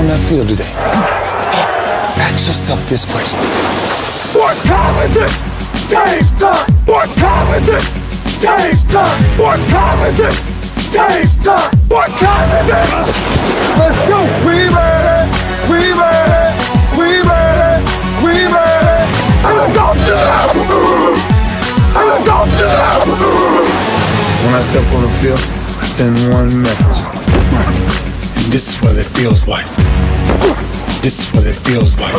on that field today, ask yourself this question. What time is it? Game time! What time is it? Game time! What time is it? Game time! What time is it? Let's go! We ready! We ready! We ready! We ready! And go to And go to When I step on the field, I send one message. And this is what it feels like. This is what it feels like.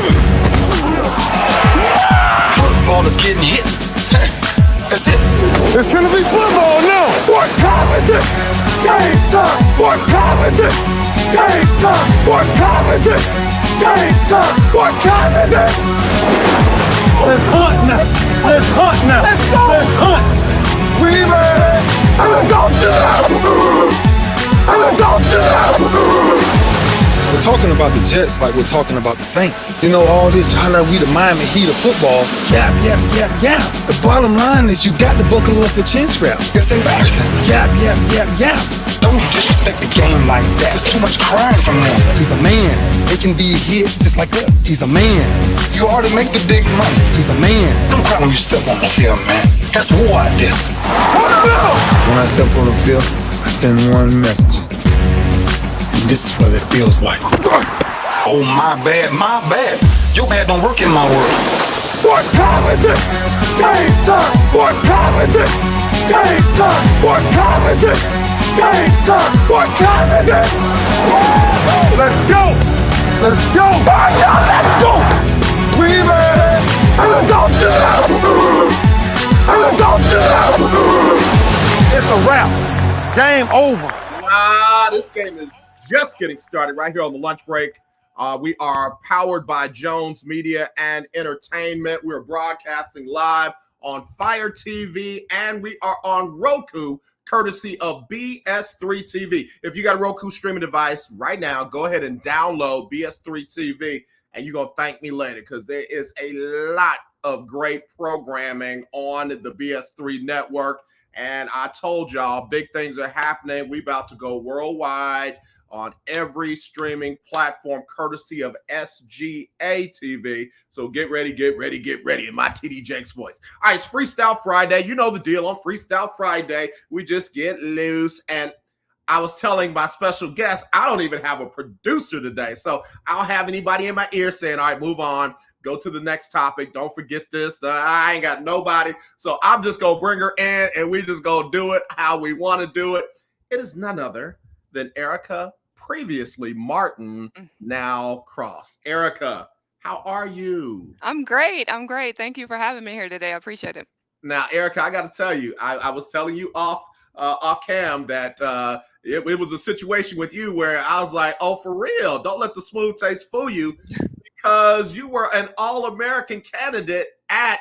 Football is getting hit. That's it. It's gonna be football now. What time is it? Game time. What time is it? Game time. What time is it? Game time. What time is it? Let's hunt now. Let's hunt now. Let's go. Let's hunt. We ready? And let's go to And let's go to We're talking about the Jets like we're talking about the Saints. You know, all this, how we the Miami Heat of football. Yap, yap, yap, yap. The bottom line is you got to buckle up your chin straps. That's embarrassing. Yap, yap, yap, yap. Don't disrespect the game like that. There's too much crying from them. He's a man. They can be hit just like us. He's a man. You already make the big money. He's a man. Don't cry when you step on the field, man. That's war out there. When I step on the field, I send one message. This is what it feels like. Oh, my bad, my bad. Your bad don't work in my world. What time is it? Game time. What time is it? Game time. What time is it? Game time. What time is it? Let's go. Let's go. Let's go. We ready. And let's go. And let's go. It's a wrap. Game over. This game is just getting started right here on the lunch break. We are powered by Jones Media and Entertainment. We're broadcasting live on FireTV and we are on Roku, courtesy of BS3 TV. If you got a Roku streaming device right now, go ahead and download BS3 TV and you're going to thank me later because there is a lot of great programming on the BS3 network. And I told y'all, big things are happening. We about to go worldwide on every streaming platform, courtesy of SGA TV. So get ready, get ready, get ready in my TD Jakes voice. All right, it's Freestyle Friday. You know the deal on Freestyle Friday. We just get loose. And I was telling my special guest, I don't even have a producer today. So I don't have anybody in my ear saying, all right, move on. Go to the next topic. Don't forget this. I ain't got nobody. So I'm just going to bring her in and we just going to do it how we want to do it. It is none other than Erika, previously Martin, now Cross. Erika, how are you? I'm great. I'm great. Thank you for having me here today. I appreciate it. Now, Erika, I got to tell you, I was telling you off cam that it was a situation with you where I was like, oh, for real, don't let the smooth taste fool you, because you were an All-American candidate at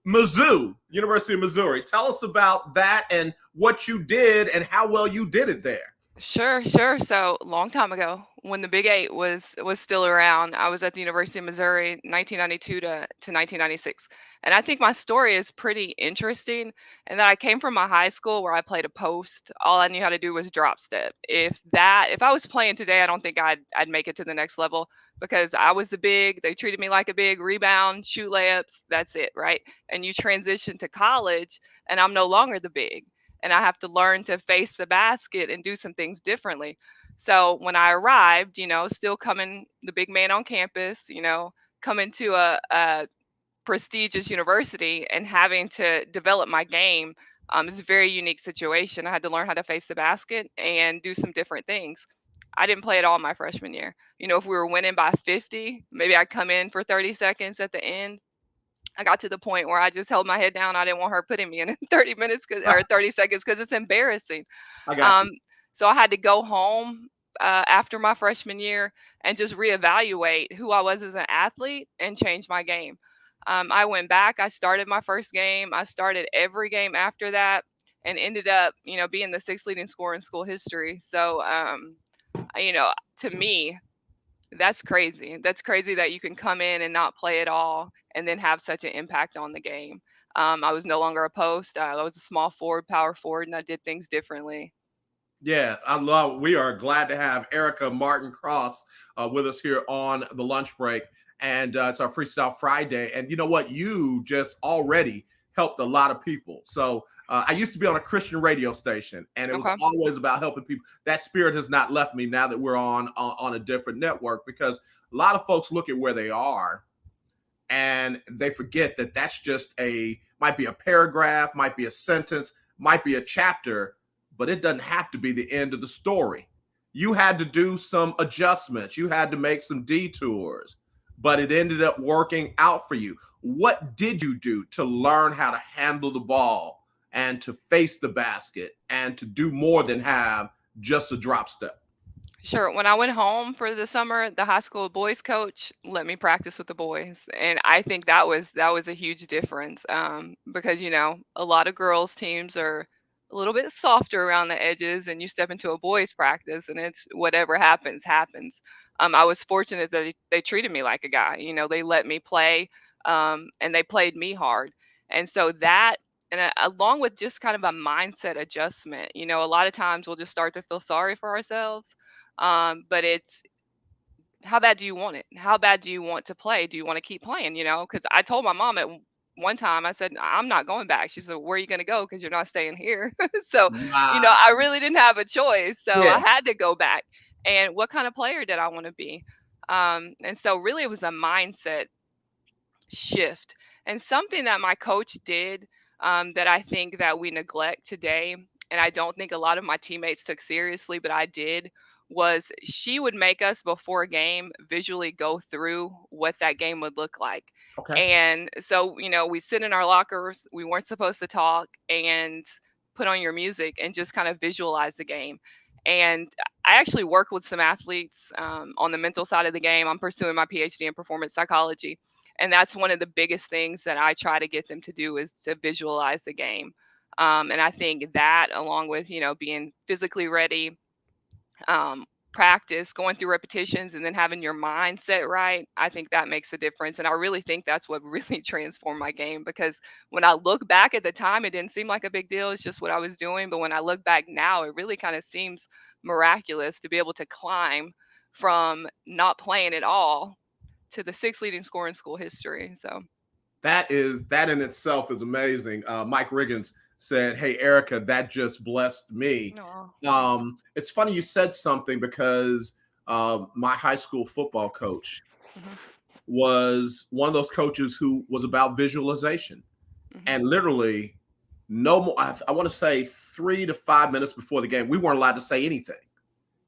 Mizzou, University of Missouri. Tell us about that and what you did and how well you did it there. Sure. So long time ago, when the Big Eight was still around, I was at the University of Missouri, 1992 to 1996. And I think my story is pretty interesting. And that I came from my high school where I played a post. All I knew how to do was drop step. If I was playing today, I don't think I'd make it to the next level because I was the big. They treated me like a big, rebound, shoot layups. That's it, right? And you transition to college, and I'm no longer the big. And I have to learn to face the basket and do some things differently. So when I arrived, still coming the big man on campus, coming to a prestigious university and having to develop my game is a very unique situation. I had to learn how to face the basket and do some different things. I didn't play at all my freshman year. If we were winning by 50, maybe I'd come in for 30 seconds at the end. I got to the point where I just held my head down. I didn't want her putting me in 30 minutes or 30 seconds because it's embarrassing. So I had to go home after my freshman year and just reevaluate who I was as an athlete and change my game. I went back. I started my first game. I started every game after that and ended up, being the 6th leading scorer in school history. So, to me, that's crazy. That's crazy that you can come in and not play at all and then have such an impact on the game. I was no longer a post. I was a small forward, power forward, and I did things differently. Yeah, we are glad to have Erika Martin Cross with us here on the lunch break. And it's our Freestyle Friday. And you know what? You just already helped a lot of people. So I used to be on a Christian radio station, and it was Okay. always about helping people. That spirit has not left me now that we're on a different network, because a lot of folks look at where they are and they forget that that's just might be a paragraph, might be a sentence, might be a chapter, but it doesn't have to be the end of the story. You had to do some adjustments, you had to make some detours, but it ended up working out for you. What did you do to learn how to handle the ball and to face the basket and to do more than have just a drop step? Sure. When I went home for the summer, the high school boys coach let me practice with the boys, and I think that was a huge difference. Because a lot of girls teams are a little bit softer around the edges, and you step into a boys practice, and it's whatever happens happens. I was fortunate that they treated me like a guy. They let me play, and they played me hard, and so that. And along with just kind of a mindset adjustment, a lot of times we'll just start to feel sorry for ourselves, but it's how bad do you want it? How bad do you want to play? Do you want to keep playing? Because I told my mom at one time, I said, I'm not going back. She said, where are you going to go? Because you're not staying here. So, Wow. I really didn't have a choice. So Yeah. I had to go back. And what kind of player did I want to be? And so, really, it was a mindset shift, and something that my coach did, that I think that we neglect today, and I don't think a lot of my teammates took seriously, but I did, was she would make us before a game visually go through what that game would look like. Okay. And so, we sit in our lockers, we weren't supposed to talk, and put on your music and just kind of visualize the game. And I actually work with some athletes, on the mental side of the game. I'm pursuing my PhD in performance psychology, and that's one of the biggest things that I try to get them to do, is to visualize the game. And I think that, along with being physically ready, um, practice, going through repetitions, and then having your mindset right, I think that makes a difference. And I really think that's what really transformed my game, because when I look back at the time, it didn't seem like a big deal. It's just what I was doing. But when I look back now, it really kind of seems miraculous to be able to climb from not playing at all to the sixth leading scorer in school history. So, That in itself is amazing. Mike Riggins said, "Hey Erica, that just blessed me." no, thanks. It's funny you said something, because my high school football coach Hmm. was one of those coaches who was about visualization, Hmm. and literally, no more. I want to say 3 to 5 minutes before the game, we weren't allowed to say anything.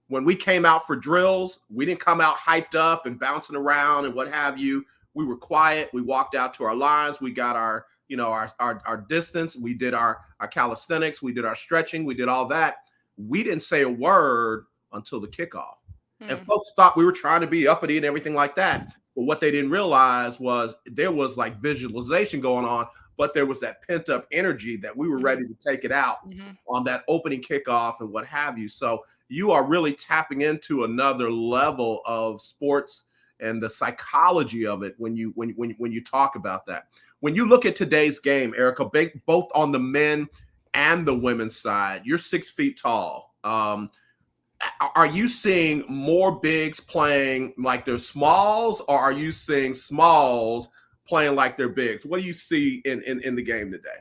When we came out for drills, we didn't come out hyped up and bouncing around and what have you. We were quiet. We walked out to our lines. We got our distance. We did our calisthenics. We did our stretching. We did all that. We didn't say a word until the kickoff. And Hmm. folks thought we were trying to be uppity and everything like that. But what they didn't realize was there was like visualization going on, but there was that pent up energy that we were Hmm. ready to take it out Hmm. on that opening kickoff and what have you. So you are really tapping into another level of sports and the psychology of it when you talk about that. When you look at today's game, Erica, both on the men and the women's side, you're 6 feet tall. Are you seeing more bigs playing like they're smalls, or are you seeing smalls playing like they're bigs? What do you see in the game today?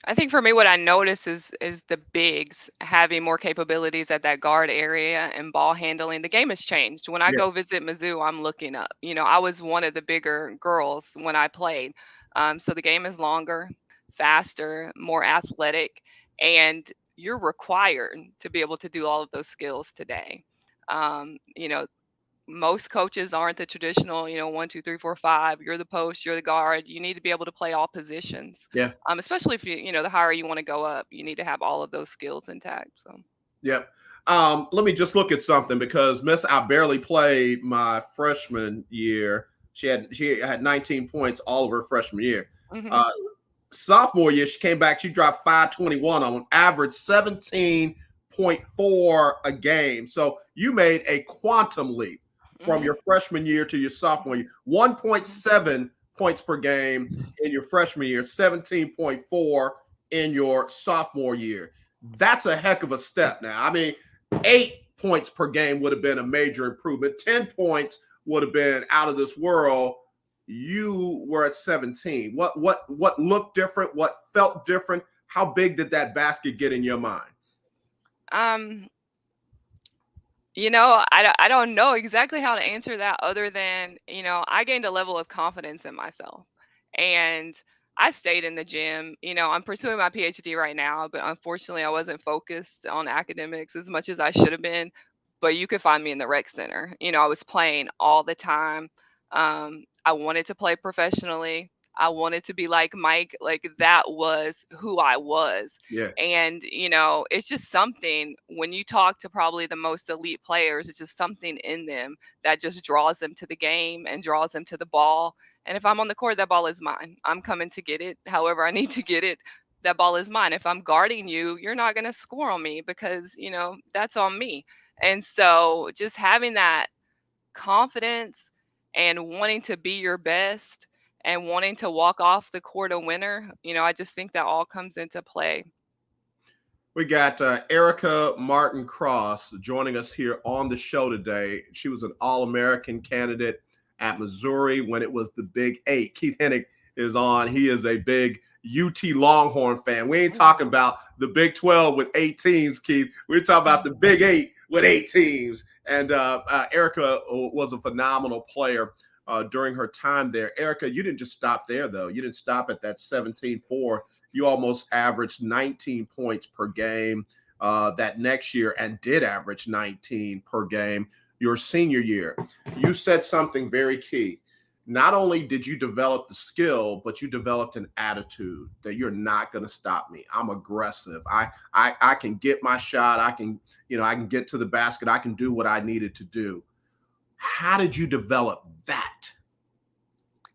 I think for me, what I notice is the bigs having more capabilities at that guard area and ball handling. The game has changed. When I Yeah. go visit Mizzou, I'm looking up. I was one of the bigger girls when I played. So the game is longer, faster, more athletic, and you're required to be able to do all of those skills today. Um, you know, most coaches aren't the traditional, 1, 2, 3, 4, 5. You're the post, you're the guard. You need to be able to play all positions. Yeah. Especially if the higher you want to go up, you need to have all of those skills intact. So, Yep. Let me just look at something, because Miss I barely played my freshman year. She had 19 points all of her freshman year. hmm. Uh, Sophomore year, she came back. She dropped 521 on average, 17.4 a game. So you made a quantum leap from Hmm. your freshman year to your sophomore year. 1.7 points per game in your freshman year, 17.4 in your sophomore year. That's a heck of a step now. I mean, 8 points per game would have been a major improvement. 10 points would have been out of this world. You were at 17. What looked different? What felt different? How big did that basket get in your mind? Um, I don't know exactly how to answer that other than, I gained a level of confidence in myself. And I stayed in the gym. I'm pursuing my PhD right now, but unfortunately, I wasn't focused on academics as much as I should have been. But you could find me in the rec center. I was playing all the time. I wanted to play professionally. I wanted to be like Mike. Like that was who I was. Yeah. And, it's just something when you talk to probably the most elite players, it's just something in them that just draws them to the game and draws them to the ball. And if I'm on the court, that ball is mine. I'm coming to get it however I need to get it. That ball is mine. If I'm guarding you, you're not going to score on me because, that's on me. And so just having that confidence and wanting to be your best and wanting to walk off the court a winner, I just think that all comes into play. We got Erika Martin Cross joining us here on the show today. She was an All-American candidate at Missouri when it was the Big Eight. Keith Hennig is on. He is a big UT Longhorn fan. We ain't talking about the Big 12 with 8 teams, Keith. We're talking about the Big Eight with 8 teams. And Erika was a phenomenal player during her time there. Erika, you didn't just stop there, though. You didn't stop at that 17-4. You almost averaged 19 points per game that next year and did average 19 per game your senior year. You said something very key. Not only did you develop the skill, but you developed an attitude that you're not going to stop me. I'm aggressive. I can get my shot. I can get to the basket. I can do what I needed to do. How did you develop that?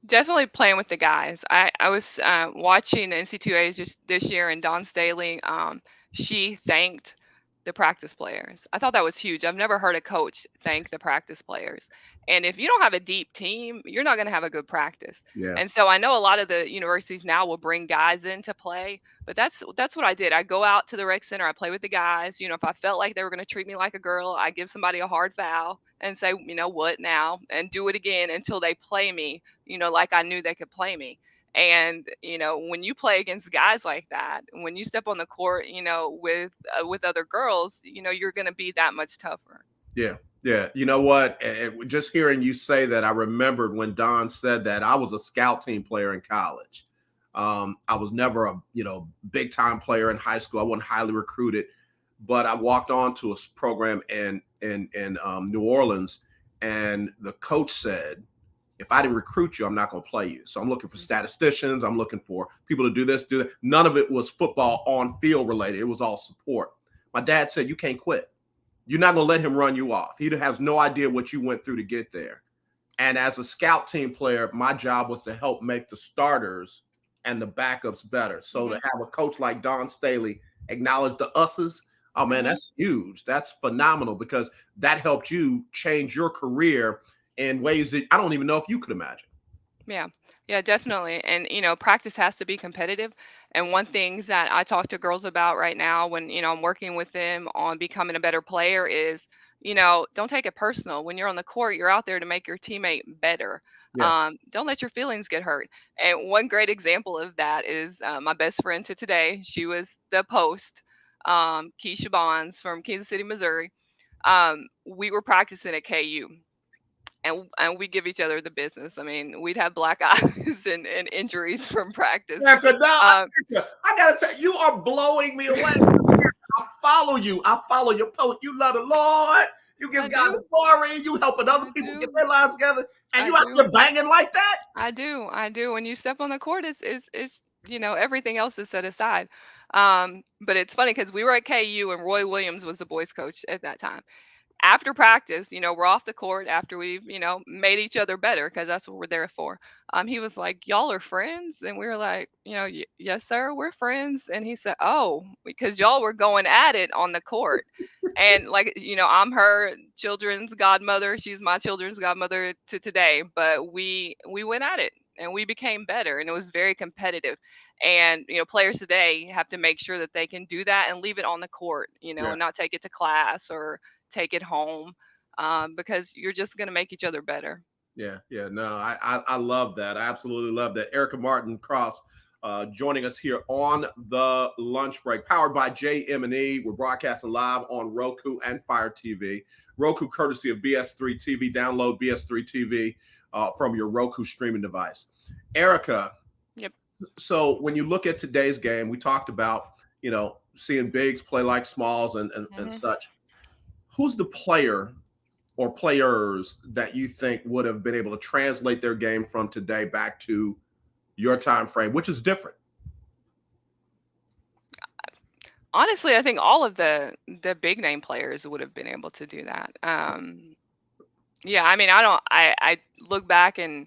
Definitely playing with the guys. I was watching the NC2As just this year, and Dawn Staley, she thanked the practice players. I thought that was huge. I've never heard a coach thank the practice players. And if you don't have a deep team, you're not going to have a good practice. Yeah. And so I know a lot of the universities now will bring guys in to play, but that's what I did. I go out to the rec center, I play with the guys. If I felt like they were going to treat me like a girl, I give somebody a hard foul and say, what now? And do it again until they play me, like I knew they could play me. And when you play against guys like that, when you step on the court, with other girls, you're going to be that much tougher. Yeah. You know what? Just hearing you say that, I remembered when Don said that. I was a scout team player in college. I was never a big time player in high school. I wasn't highly recruited, but I walked on to a program in New Orleans, and the coach said, if I didn't recruit you, I'm not going to play you. So I'm looking for statisticians. I'm looking for people to do this, do that. None of it was football on field related. It was all support. My dad said, you can't quit. You're not going to let him run you off. He has no idea what you went through to get there. And as a scout team player, my job was to help make the starters and the backups better. So to have a coach like Dawn Staley acknowledge the us's, oh man, that's huge. That's phenomenal, because that helped you change your career in ways that I don't even know if you could imagine. Yeah, definitely. And, practice has to be competitive. And one thing that I talk to girls about right now when, I'm working with them on becoming a better player is, don't take it personal. When you're on the court, you're out there to make your teammate better. Yeah. Don't let your feelings get hurt. And one great example of that is my best friend to today. She was the post, Keisha Bonds from Kansas City, Missouri. We were practicing at KU. And we give each other the business. I mean, we'd have black eyes and injuries from practice. Yeah, I gotta tell you, you are blowing me away. I follow you. I follow your post. You love the Lord. You give God the glory. You helping other people get their lives together, and you out there banging like that. I do. When you step on the court, it's everything else is set aside. But it's funny because we were at KU and Roy Williams was the boys coach at that time. After practice, we're off the court after we've, made each other better, because that's what we're there for. He was like, y'all are friends? And we were like, yes, sir, we're friends. And he said, oh, because y'all were going at it on the court. And like, I'm her children's godmother. She's my children's godmother to today. But we went at it. and we became better, and it was very competitive. And players today have to make sure that they can do that and leave it on the court, Yeah. and not take it to class or take it home, because you're just going to make each other better. Yeah, yeah, no, I love that. I absolutely love that. Erika Martin Cross joining us here on the lunch break, powered by JM&E. We're broadcasting live on Roku and Fire TV. Roku, courtesy of BS3 TV. Download BS3 TV from your Roku streaming device. Erika, Yep. so when you look at today's game, we talked about seeing bigs play like smalls and Mhm. such. Who's the player or players that you think would have been able to translate their game from today back to your time frame, which is different? Honestly, I think all of the big name players would have been able to do that. Yeah, I mean, I look back and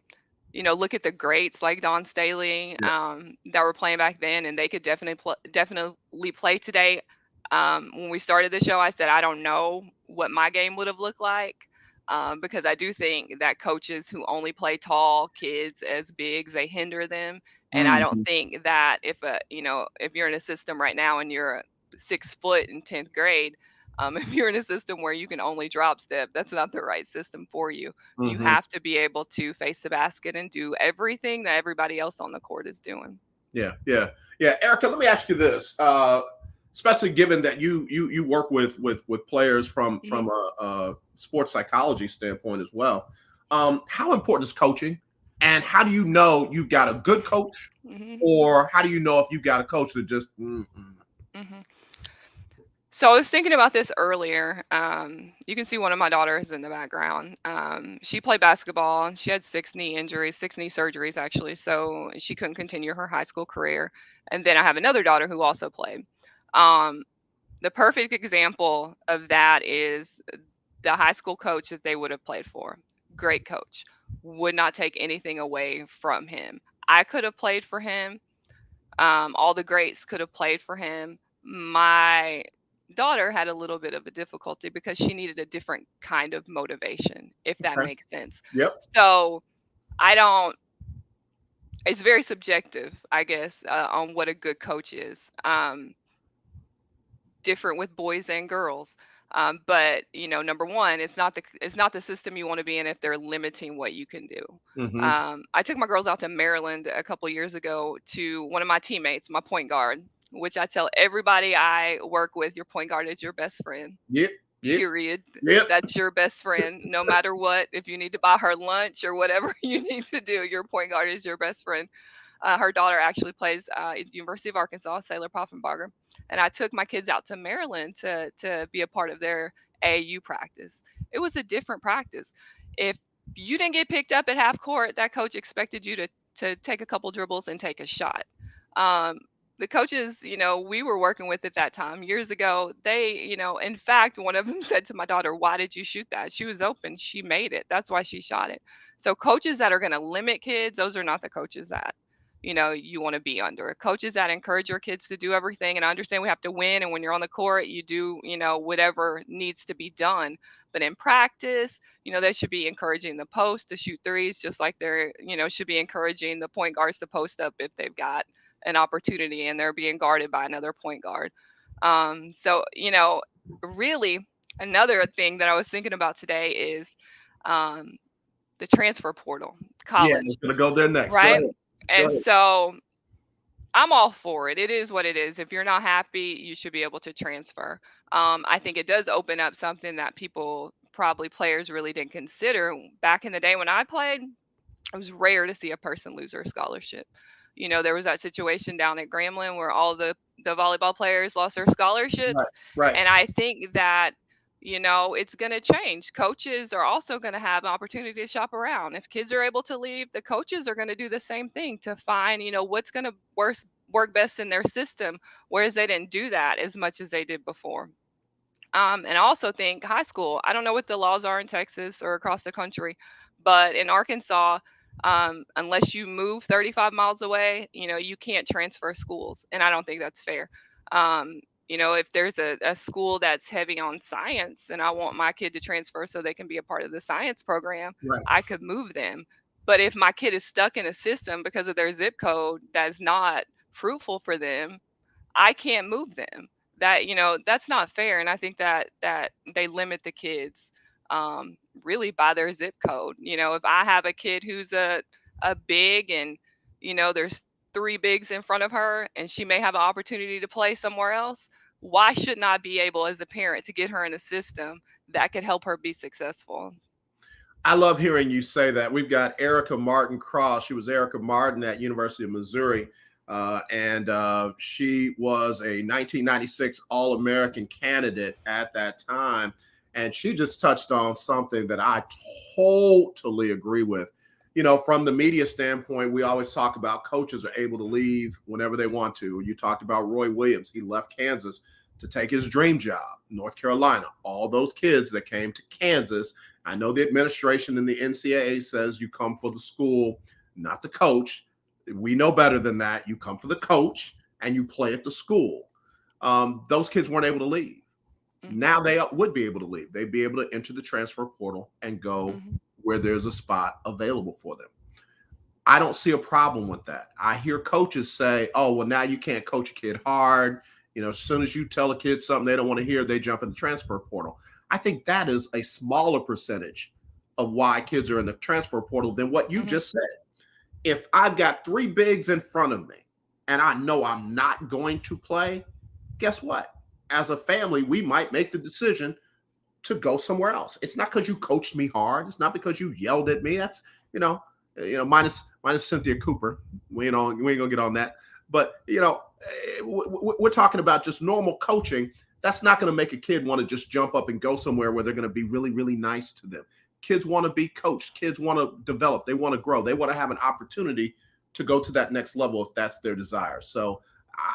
look at the greats like Don Staley, Yeah. that were playing back then, and they could definitely play today. When we started the show, I said I don't know what my game would have looked like, because I do think that coaches who only play tall kids as bigs, they hinder them. And I don't Mhm. think that if you're in a system right now and you're 6 foot in 10th grade, if you're in a system where you can only drop step, that's not the right system for you. You Mhm. have to be able to face the basket and do everything that everybody else on the court is doing. Yeah, yeah, yeah. Erika, let me ask you this, especially given that you work with players from Mhm. a sports psychology standpoint as well. How important is coaching, and how do you know you've got a good coach, Mhm. or how do you know if you've got a coach that just Mhm. So I was thinking about this earlier. You can see one of my daughters in the background. She played basketball and she had 6 knee injuries, 6 knee surgeries actually. So she couldn't continue her high school career. And then I have another daughter who also played. Um, the perfect example of that is the high school coach that they would have played for. Great coach. Would not take anything away from him. I could have played for him. All the greats could have played for him. My daughter had a little bit of a difficulty because she needed a different kind of motivation, if that okay? makes sense. Yep. So I don't, it's very subjective, I guess, on what a good coach is. Different with boys and girls. But number one, it's not the system you want to be in if they're limiting what you can do. Hmm. I took my girls out to Maryland a couple years ago to one of my teammates, my point guard, which I tell everybody I work with, your point guard is your best friend. Yep. Yep. Period. Yep. That's your best friend, no matter what. If you need to buy her lunch or whatever you need to do, your point guard is your best friend. Her daughter actually plays at the University of Arkansas, Sailor Poffenbarger, and I took my kids out to Maryland to be a part of their AAU practice. It was a different practice. If you didn't get picked up at half court, that coach expected you to take a couple dribbles and take a shot. Um, the coaches, we were working with at that time years ago, they, in fact, one of them said to my daughter, "Why did you shoot that? She was open. She made it. That's why she shot it." So coaches that are going to limit kids, those are not the coaches that you want to be under. Coaches that encourage your kids to do everything, and I understand we have to win, and when you're on the court you do whatever needs to be done, but in practice they should be encouraging the post to shoot threes, just like they're should be encouraging the point guards to post up if they've got an opportunity and they're being guarded by another point guard. So really, another thing that I was thinking about today is um, the transfer portal, Yeah, I college, was gonna go there next. Go right? ahead. Go And ahead. so I'm all for it. It is what it is. If you're not happy, you should be able to transfer. I think it does open up something that people, probably players, really didn't consider. Back in the day when I played, it was rare to see a person lose their scholarship. There was that situation down at Grambling where all the volleyball players lost their Right. scholarships. Right. And I think that, it's going to change. Coaches are also going to have an opportunity to shop around. If kids are able to leave, the coaches are going to do the same thing to find, what's going to work best in their system, whereas they didn't do that as much as they did before. And I also think high school, I don't know what the laws are in Texas or across the country, but in Arkansas, unless you move 35 miles away, you can't transfer schools. And I don't think that's fair. If there's a school that's heavy on science and I want my kid to transfer so they can be a part of the science program, Right. I could move them. But if my kid is stuck in a system because of their zip code that's not fruitful for them, I can't move them. That, that's not fair. And I think that they limit the kids really by their zip code. If I have a kid who's a big, and there's three bigs in front of her, and she may have an opportunity to play somewhere else, why shouldn't I be able as a parent to get her in a system that could help her be successful? I love hearing you say that. We've got Erika Martin Cross. She was Erika Martin at University of Missouri, and she was a 1996 All-American candidate at that time. And she just touched on something that I totally agree with. From the media standpoint, we always talk about coaches are able to leave whenever they want to. You talked about Roy Williams. He left Kansas to take his dream job, North Carolina. All those kids that came to Kansas, I know the administration and the NCAA says you come for the school, not the coach. We know better than that. You come for the coach and you play at the school. Those kids weren't able to leave. Mm-hmm. Now they would be able to leave. They'd be able to enter the transfer portal and go where there's a spot available for them. I don't see a problem with that. I hear coaches say, oh, well, now you can't coach a kid hard. As soon as you tell a kid something they don't want to hear, they jump in the transfer portal. I think that is a smaller percentage of why kids are in the transfer portal than what you just said. If I've got three bigs in front of me and I know I'm not going to play, guess what? As a family, we might make the decision to go somewhere else. It's not because you coached me hard. It's not because you yelled at me. That's, minus Cynthia Cooper. We ain't gonna get on that. But, we're talking about just normal coaching. That's not going to make a kid want to just jump up and go somewhere where they're going to be really, really nice to them. Kids want to be coached. Kids want to develop. They want to grow. They want to have an opportunity to go to that next level if that's their desire. So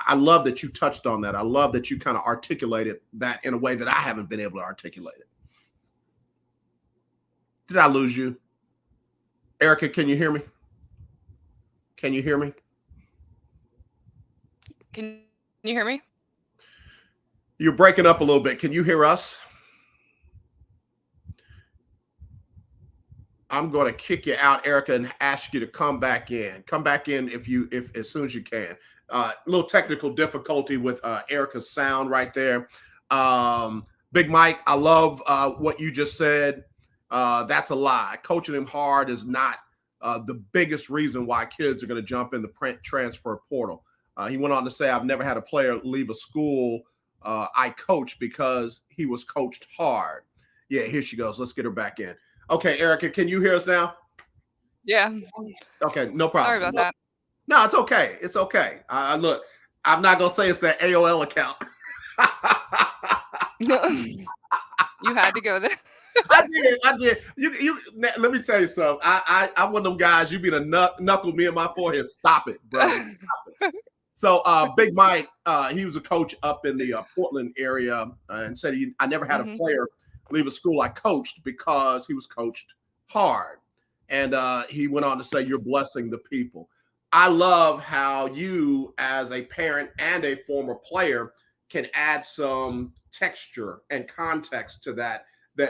I love that you touched on that. I love that you kind of articulated that in a way that I haven't been able to articulate it. Did I lose you? Erika, can you hear me? Can you hear me? Can you hear me? You're breaking up a little bit. Can you hear us? I'm going to kick you out, Erika, and ask you to come back in. Come back in if as soon as you can. A little technical difficulty with Erika's sound right there. Big Mike, I love what you just said. That's a lie. Coaching him hard is not the biggest reason why kids are going to jump in the transfer portal. He went on to say, I've never had a player leave a school I coached because he was coached hard. Yeah, here she goes. Let's get her back in. Okay, Erika, can you hear us now? Yeah. Okay, no problem. Sorry about that. No, it's okay. It's okay. Look, I'm not going to say it's that AOL account. You had to go there. I did. You. Let me tell you something. I'm one of them guys. You be to knuckle me in my forehead. Stop it, bro. Stop it. So, Big Mike, he was a coach up in the Portland area, and said I never had a player leave a school I coached because he was coached hard. And he went on to say, "You're blessing the people." I love how you, as a parent and a former player, can add some texture and context to that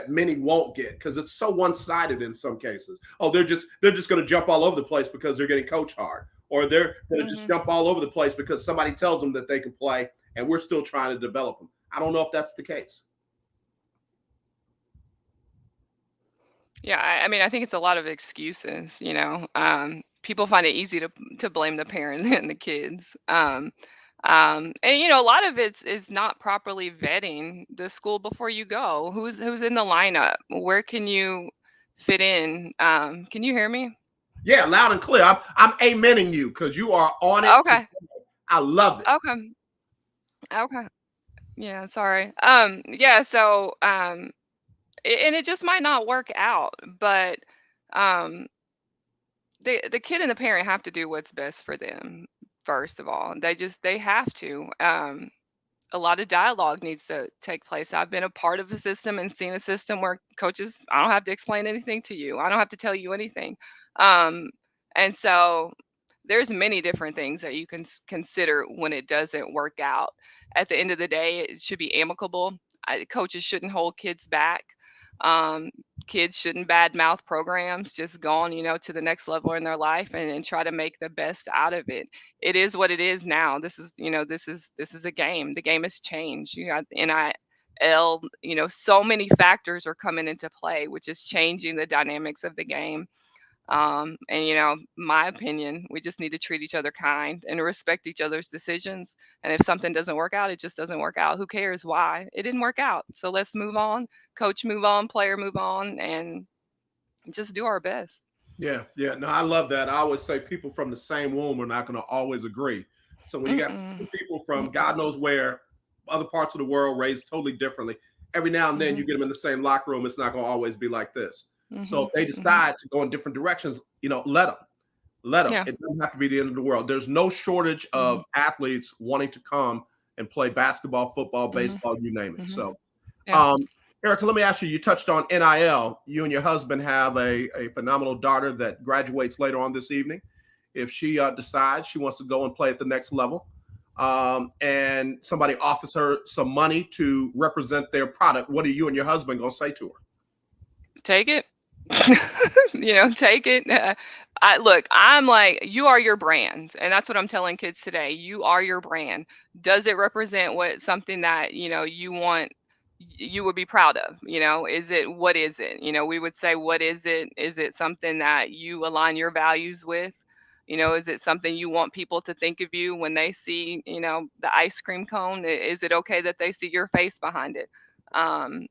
many won't get, because it's so one-sided in some cases. Oh, they're just going to jump all over the place because they're getting coached hard, or they're going to just jump all over the place because somebody tells them that they can play, and we're still trying to develop them. I don't know if that's the case. Yeah, I mean, I think it's a lot of excuses. People find it easy to blame the parents and the kids. And a lot of it is not properly vetting the school before you go. Who's in the lineup? Where can you fit in? Can you hear me? Yeah, loud and clear. I'm amening you because you are on it. Okay. I love it. Okay. Yeah, sorry. Yeah, so and it just might not work out, but um the kid and the parent have to do what's best for them first of all. They have to. A lot of dialogue needs to take place. I've been a part of a system and seen a system where coaches, I don't have to explain anything to you. I don't have to tell you anything. And so there's many different things that you can consider when it doesn't work out. At the end of the day, it should be amicable. Coaches shouldn't hold kids back. Um, Kids shouldn't badmouth programs, just go on, to the next level in their life and try to make the best out of it. It is what it is now. This is a game. The game has changed. You got NIL, so many factors are coming into play, which is changing the dynamics of the game. And my opinion, we just need to treat each other kind and respect each other's decisions. And if something doesn't work out, it just doesn't work out. Who cares why? It didn't work out. So let's move on. Coach, move on. Player, move on, and just do our best. Yeah, yeah. No, I love that. I always say people from the same womb are not going to always agree. So when you got Mm-mm. people from God Mm-mm. knows where, other parts of the world raised totally differently, every now and then Mm-hmm. you get them in the same locker room. It's not going to always be like this. So Mm-hmm. if they Mm-hmm. decide to go in different directions, let them. Let them. Yeah. It doesn't have to be the end of the world. There's no shortage Mm-hmm. of athletes wanting to come and play basketball, football, Mm-hmm. baseball, you name it. Mm-hmm. So, Yeah. um, Erica, let me ask you. You touched on NIL. You and your husband have a phenomenal daughter that graduates later on this evening. If she decides she wants to go and play at the next level, and somebody offers her some money to represent their product, what are you and your husband going to say to her? Take it. Take it. I'm like, you are your brand. And that's what I'm telling kids today. You are your brand. Does it represent something that, you want, you would be proud of? What is it? We would say, what is it? Is it something that you align your values with? Is it something you want people to think of you when they see, the ice cream cone? Is it okay that they see your face behind it? I'm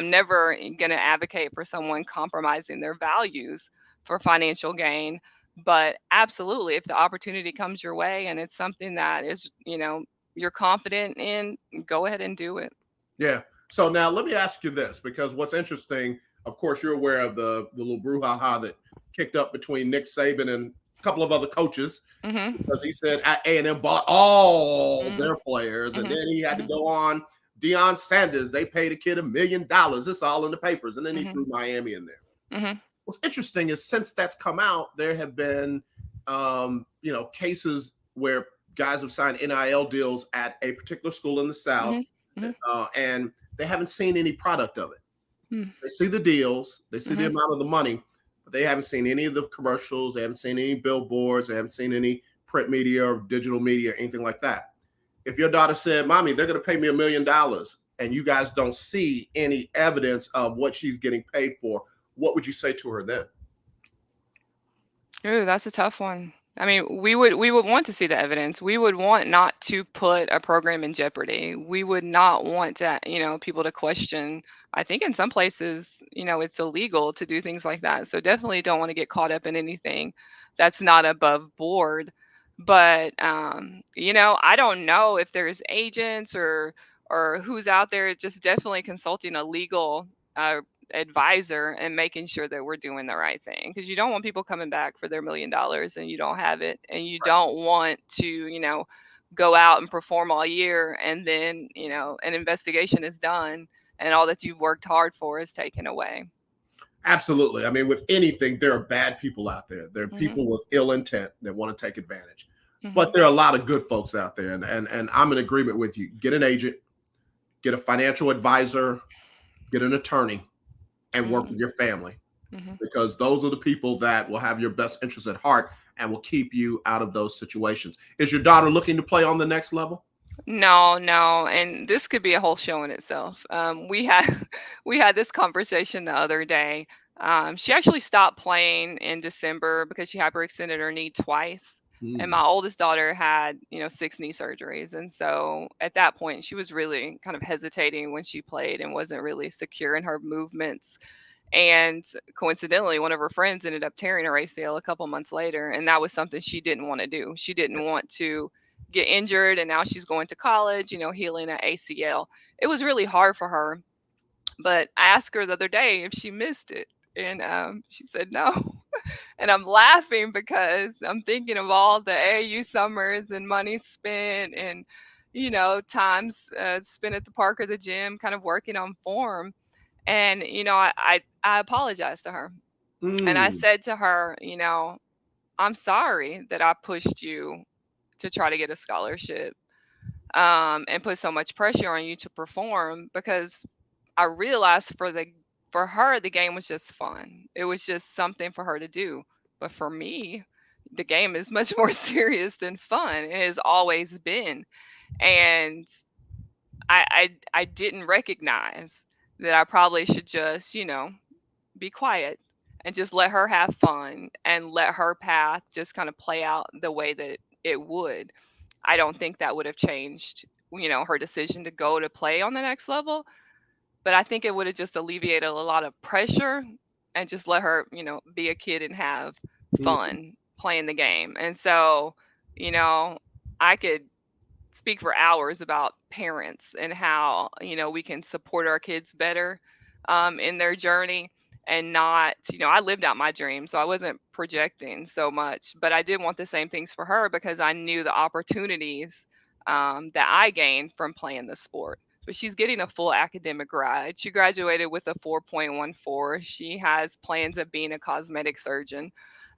never going to advocate for someone compromising their values for financial gain. But absolutely, if the opportunity comes your way and it's something that is, you're confident in, go ahead and do it. Yeah. So now let me ask you this, because what's interesting, of course, you're aware of the little brouhaha that kicked up between Nick Saban and a couple of other coaches, Mm-hmm. because he said A&M bought all Mm-hmm. their players, and Mm-hmm. then he had to Mm-hmm. go on Deion Sanders. They paid a kid $1 million. It's all in the papers, and then he Mm-hmm. threw Miami in there. Mm-hmm. What's interesting is since that's come out, there have been cases where guys have signed NIL deals at a particular school in the South, Mm-hmm. and they haven't seen any product of it. Mm-hmm. They see the deals, they see the Mm-hmm. amount of the money, but they haven't seen any of the commercials, they haven't seen any billboards, they haven't seen any print media or digital media or anything like that. If your daughter said, "Mommy, they're going to pay me $1 million," and you guys don't see any evidence of what she's getting paid for, what would you say to her then? Ooh, that's a tough one. I mean, we would want to see the evidence. We would want not to put a program in jeopardy. We would not want to, people to question. I think in some places, it's illegal to do things like that. So definitely don't want to get caught up in anything that's not above board. But I don't know if there's agents or who's out there. Just definitely consulting a legal advisor and making sure that we're doing the right thing, because you don't want people coming back for their $1 million and you don't have it, and you don't want to go out and perform all year and then an investigation is done and all that you've worked hard for is taken away. Absolutely. I mean, with anything, there are bad people out there. There are Hmm. people with ill intent that want to take advantage. But Hmm. there are a lot of good folks out there. And I'm in agreement with you. Get an agent, get a financial advisor, get an attorney, and work Hmm. with your family, Hmm. because those are the people that will have your best interests at heart and will keep you out of those situations. Is your daughter looking to play on the next level? No, no, and this could be a whole show in itself. We had we had this conversation the other day. She actually stopped playing in December because she hyperextended her knee twice, and Mm, my oldest daughter had 6 knee surgeries, and so at that point she was really kind of hesitating when she played and wasn't really secure in her movements. And coincidentally, one of her friends ended up tearing her ACL a couple months later, and that was something she didn't want to do. She didn't want to get injured, and now she's going to college, healing an ACL. It was really hard for her, but I asked her the other day if she missed it, and she said no. And I'm laughing because I'm thinking of all the AAU summers and money spent and times spent at the park or the gym, kind of working on form. And I apologized to her, and I mm. said to her, I'm sorry that I pushed you to try to get a scholarship, and put so much pressure on you to perform, because I realized for her, the game was just fun. It was just something for her to do. But for me, the game is much more serious than fun. It has always been. And I didn't recognize that I probably should just, be quiet and just let her have fun and let her path just kind of play out the way that it would. I don't think that would have changed, her decision to go to play on the next level, but I think it would have just alleviated a lot of pressure and just let her, be a kid and have fun playing the game. And so, you know, I could speak for hours about parents and how, we can support our kids better in their journey and not, I lived out my dream, so I wasn't projecting so much, but I did want the same things for her because I knew the opportunities that I gained from playing the sport. But she's getting a full academic ride. She graduated with a 4.14. She has plans of being a cosmetic surgeon.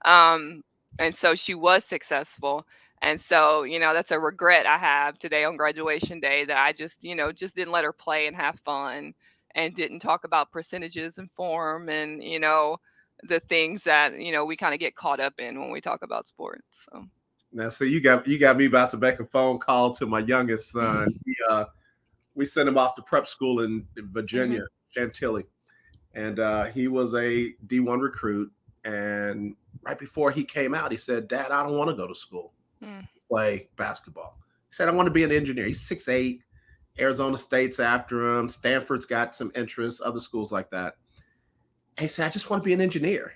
Um, and so she was successful. And so, that's a regret I have today on graduation day that I just didn't let her play and have fun and didn't talk about percentages and form and, the things that, we kind of get caught up in when we talk about sports. So now, so you got me about to make a phone call to my youngest son. We sent him off to prep school in Virginia, Chantilly, and he was a D1 recruit. And right before he came out, he said, "Dad, I don't want to go to school, play basketball." He said, "I want to be an engineer." He's 6'8". Arizona State's after him. Stanford's got some interests, other schools like that. And he said, "I just want to be an engineer."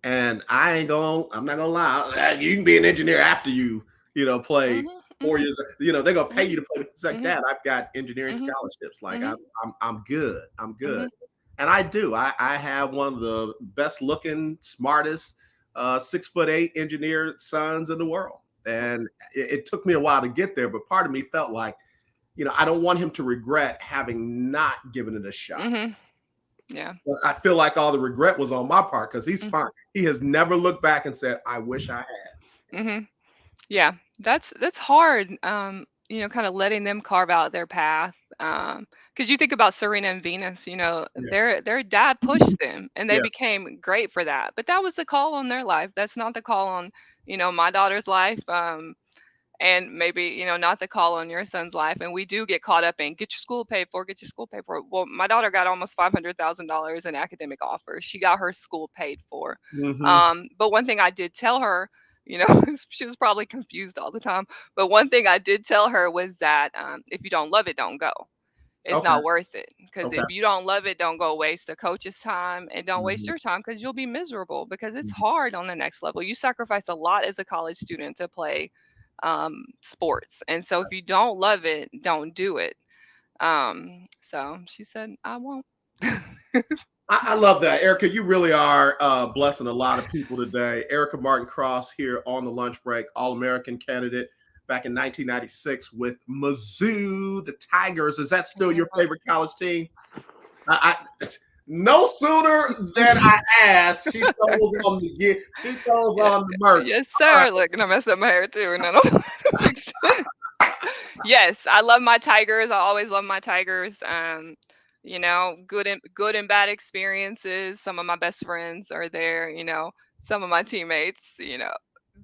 And I'm not gonna lie, you can be an engineer after you play 4 years. They're gonna pay you to play. It's like, "Dad, I've got engineering scholarships. Like I'm good. I'm good." And I do. I have one of the best looking, smartest 6'8" engineer sons in the world. And it took me a while to get there, but part of me felt like, I don't want him to regret having not given it a shot. Yeah. But I feel like all the regret was on my part because he's fine. He has never looked back and said, "I wish I had." Yeah, that's hard. Kind of letting them carve out their path. Because you think about Serena and Venus, their dad pushed them and they Yeah. became great for that. But that was the call on their life. That's not the call on, my daughter's life. And maybe, not the call on your son's life. And we do get caught up in get your school paid for, get your school paid for. Well, my daughter got almost $500,000 in academic offers. She got her school paid for. But one thing I did tell her, she was probably confused all the time. But one thing I did tell her was that if you don't love it, don't go. It's not worth it. Because if you don't love it, don't go waste a coach's time and don't waste your time because you'll be miserable because it's hard on the next level. You sacrifice a lot as a college student to play sports. And so if you don't love it, don't do it. So she said, I won't. I love that. Erika, you really are blessing a lot of people today. Erika Martin Cross here on the lunch break, All-American candidate back in 1996 with Mizzou, the Tigers. Is that still your favorite college team? No sooner than I asked, she throws on the merch. Yes, sir. Look, and I messed up my hair too, and I don't fix it. Yes, I love my Tigers. I always love my Tigers. Good and bad experiences. Some of my best friends are there. Some of my teammates.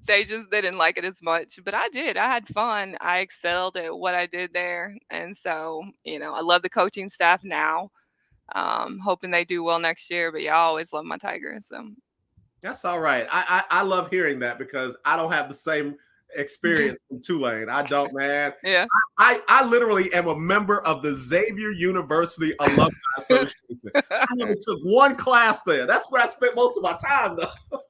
They didn't like it as much, but I did. I had fun. I excelled at what I did there, and so I love the coaching staff now. Hoping they do well next year, but yeah, I always love my Tigers. So. That's all right. I love hearing that because I don't have the same experience from Tulane. I don't, man. Yeah. I literally am a member of the Xavier University Alumni Association. I only took one class there. That's where I spent most of my time, though.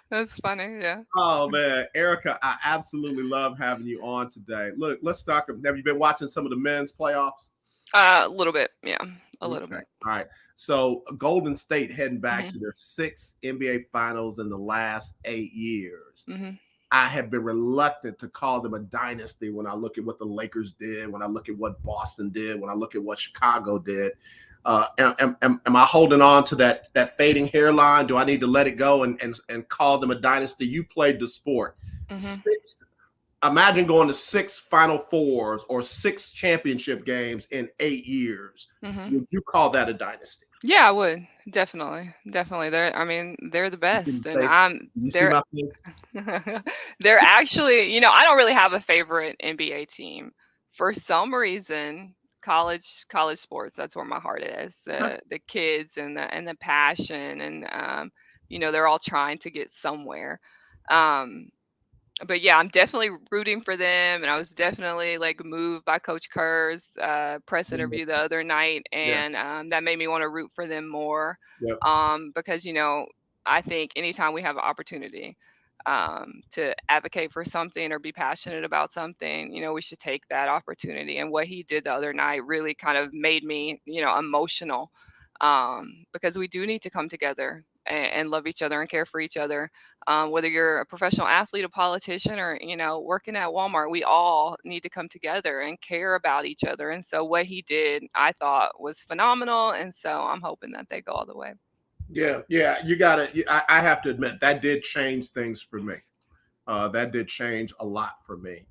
That's funny, yeah. Oh man, Erika, I absolutely love having you on today. Look, let's talk. Have you been watching some of the men's playoffs? A little bit, yeah, a little bit. All right. So Golden State heading back to their 6th NBA Finals in the last 8 years. I have been reluctant to call them a dynasty when I look at what the Lakers did, when I look at what Boston did, when I look at what Chicago did. Am I holding on to that fading hairline? Do I need to let it go and call them a dynasty? You played the sport. 6 imagine going to 6 Final Fours or 6 championship games in 8 years. Hmm. Would you call that a dynasty? Yeah, I would definitely, definitely. They're the You see best, my and face? You see they're my face? they're actually, I don't really have a favorite NBA team. For some reason, college sports, that's where my heart is. Okay. The kids and the passion, and they're all trying to get somewhere. Um but yeah, I'm definitely rooting for them, and I was definitely like moved by Coach Kerr's press Mhm. interview the other night, Yeah. and that made me want to root for them more. Yep. Because I think anytime we have an opportunity to advocate for something or be passionate about something, we should take that opportunity. And what he did the other night really kind of made me, emotional, because we do need to come together and love each other and care for each other. Whether you're a professional athlete, a politician, or working at Walmart, we all need to come together and care about each other. And so what he did, I thought, was phenomenal. And so I'm hoping that they go all the way. Yeah. Yeah. You got to, I have to admit, that did change things for me. That did change a lot for me.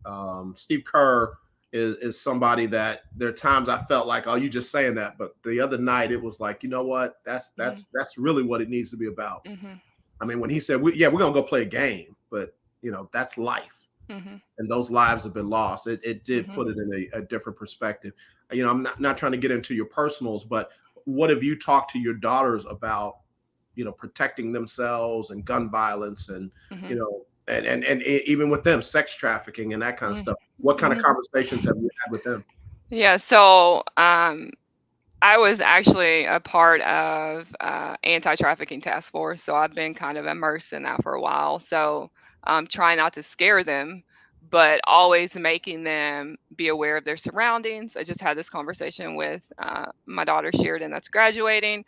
Steve Kerr is somebody that there are times I felt like, oh, you just saying that, but the other night it was like, you know what? That's really what it needs to be about. Hmm. I mean, when he said, we're gonna go play a game, but that's life, Hmm. and those lives have been lost. It did Hmm. put it in a different perspective. I'm not trying to get into your personals, but what have you talked to your daughters about? Protecting themselves and gun violence, and Hmm. you know, and even with them, sex trafficking and that kind of stuff. What kind of Hmm. conversations have you had with them? Yeah. So I was actually a part of anti-trafficking task force, so I've been kind of immersed in that for a while. So trying not to scare them, but always making them be aware of their surroundings. I just had this conversation with my daughter Sheridan, that's graduating.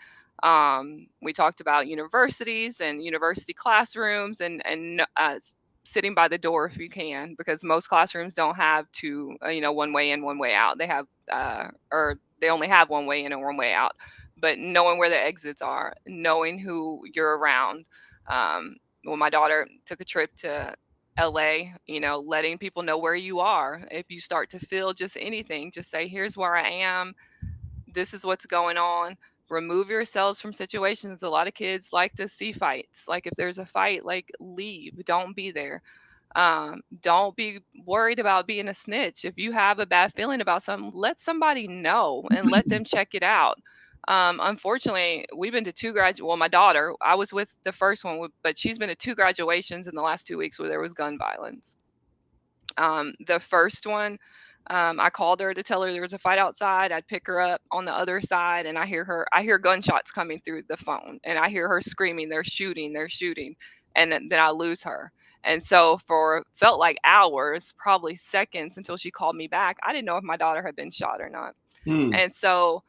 We talked about universities and university classrooms, and sitting by the door if you can, because most classrooms don't have two, one way in, one way out. They have or they only have one way in and one way out. But knowing where the exits are, knowing who you're around. When my daughter took a trip to LA, letting people know where you are. If you start to feel just anything, just say, here's where I am. This is what's going on. Remove yourselves from situations. A lot of kids like to see fights. Like if there's a fight, like leave. Don't be there. Don't be worried about being a snitch. If you have a bad feeling about something, let somebody know and let them check it out. Unfortunately, we've been to well, my daughter, I was with the first one, but she's been to 2 graduations in the last 2 weeks where there was gun violence. The first one, I called her to tell her there was a fight outside. I'd pick her up on the other side, and I hear gunshots coming through the phone, and I hear her screaming, they're shooting, they're shooting. And then I lose her. And so for felt like hours, probably seconds until she called me back, I didn't know if my daughter had been shot or not. Hmm. And so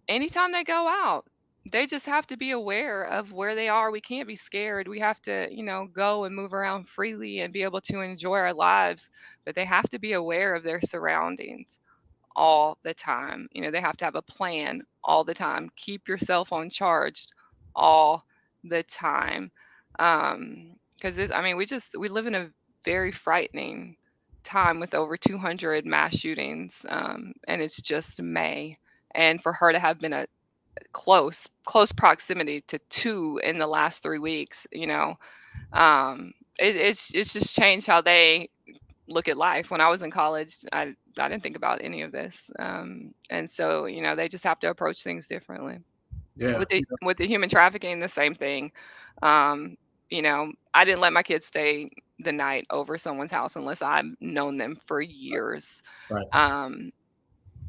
anytime they go out, they just have to be aware of where they are. We can't be scared. We have to, go and move around freely and be able to enjoy our lives. But they have to be aware of their surroundings all the time. They have to have a plan all the time. Keep your cell phone charged all the time. Because we live in a very frightening time with over 200 mass shootings, and it's just May. And for her to have been a close proximity to two in the last 3 weeks, it's just changed how they look at life. When I was in college, I didn't think about any of this, and so they just have to approach things differently. Yeah. With the human trafficking, the same thing. Um, I didn't let my kids stay the night over someone's house unless I've known them for years. Right. Um,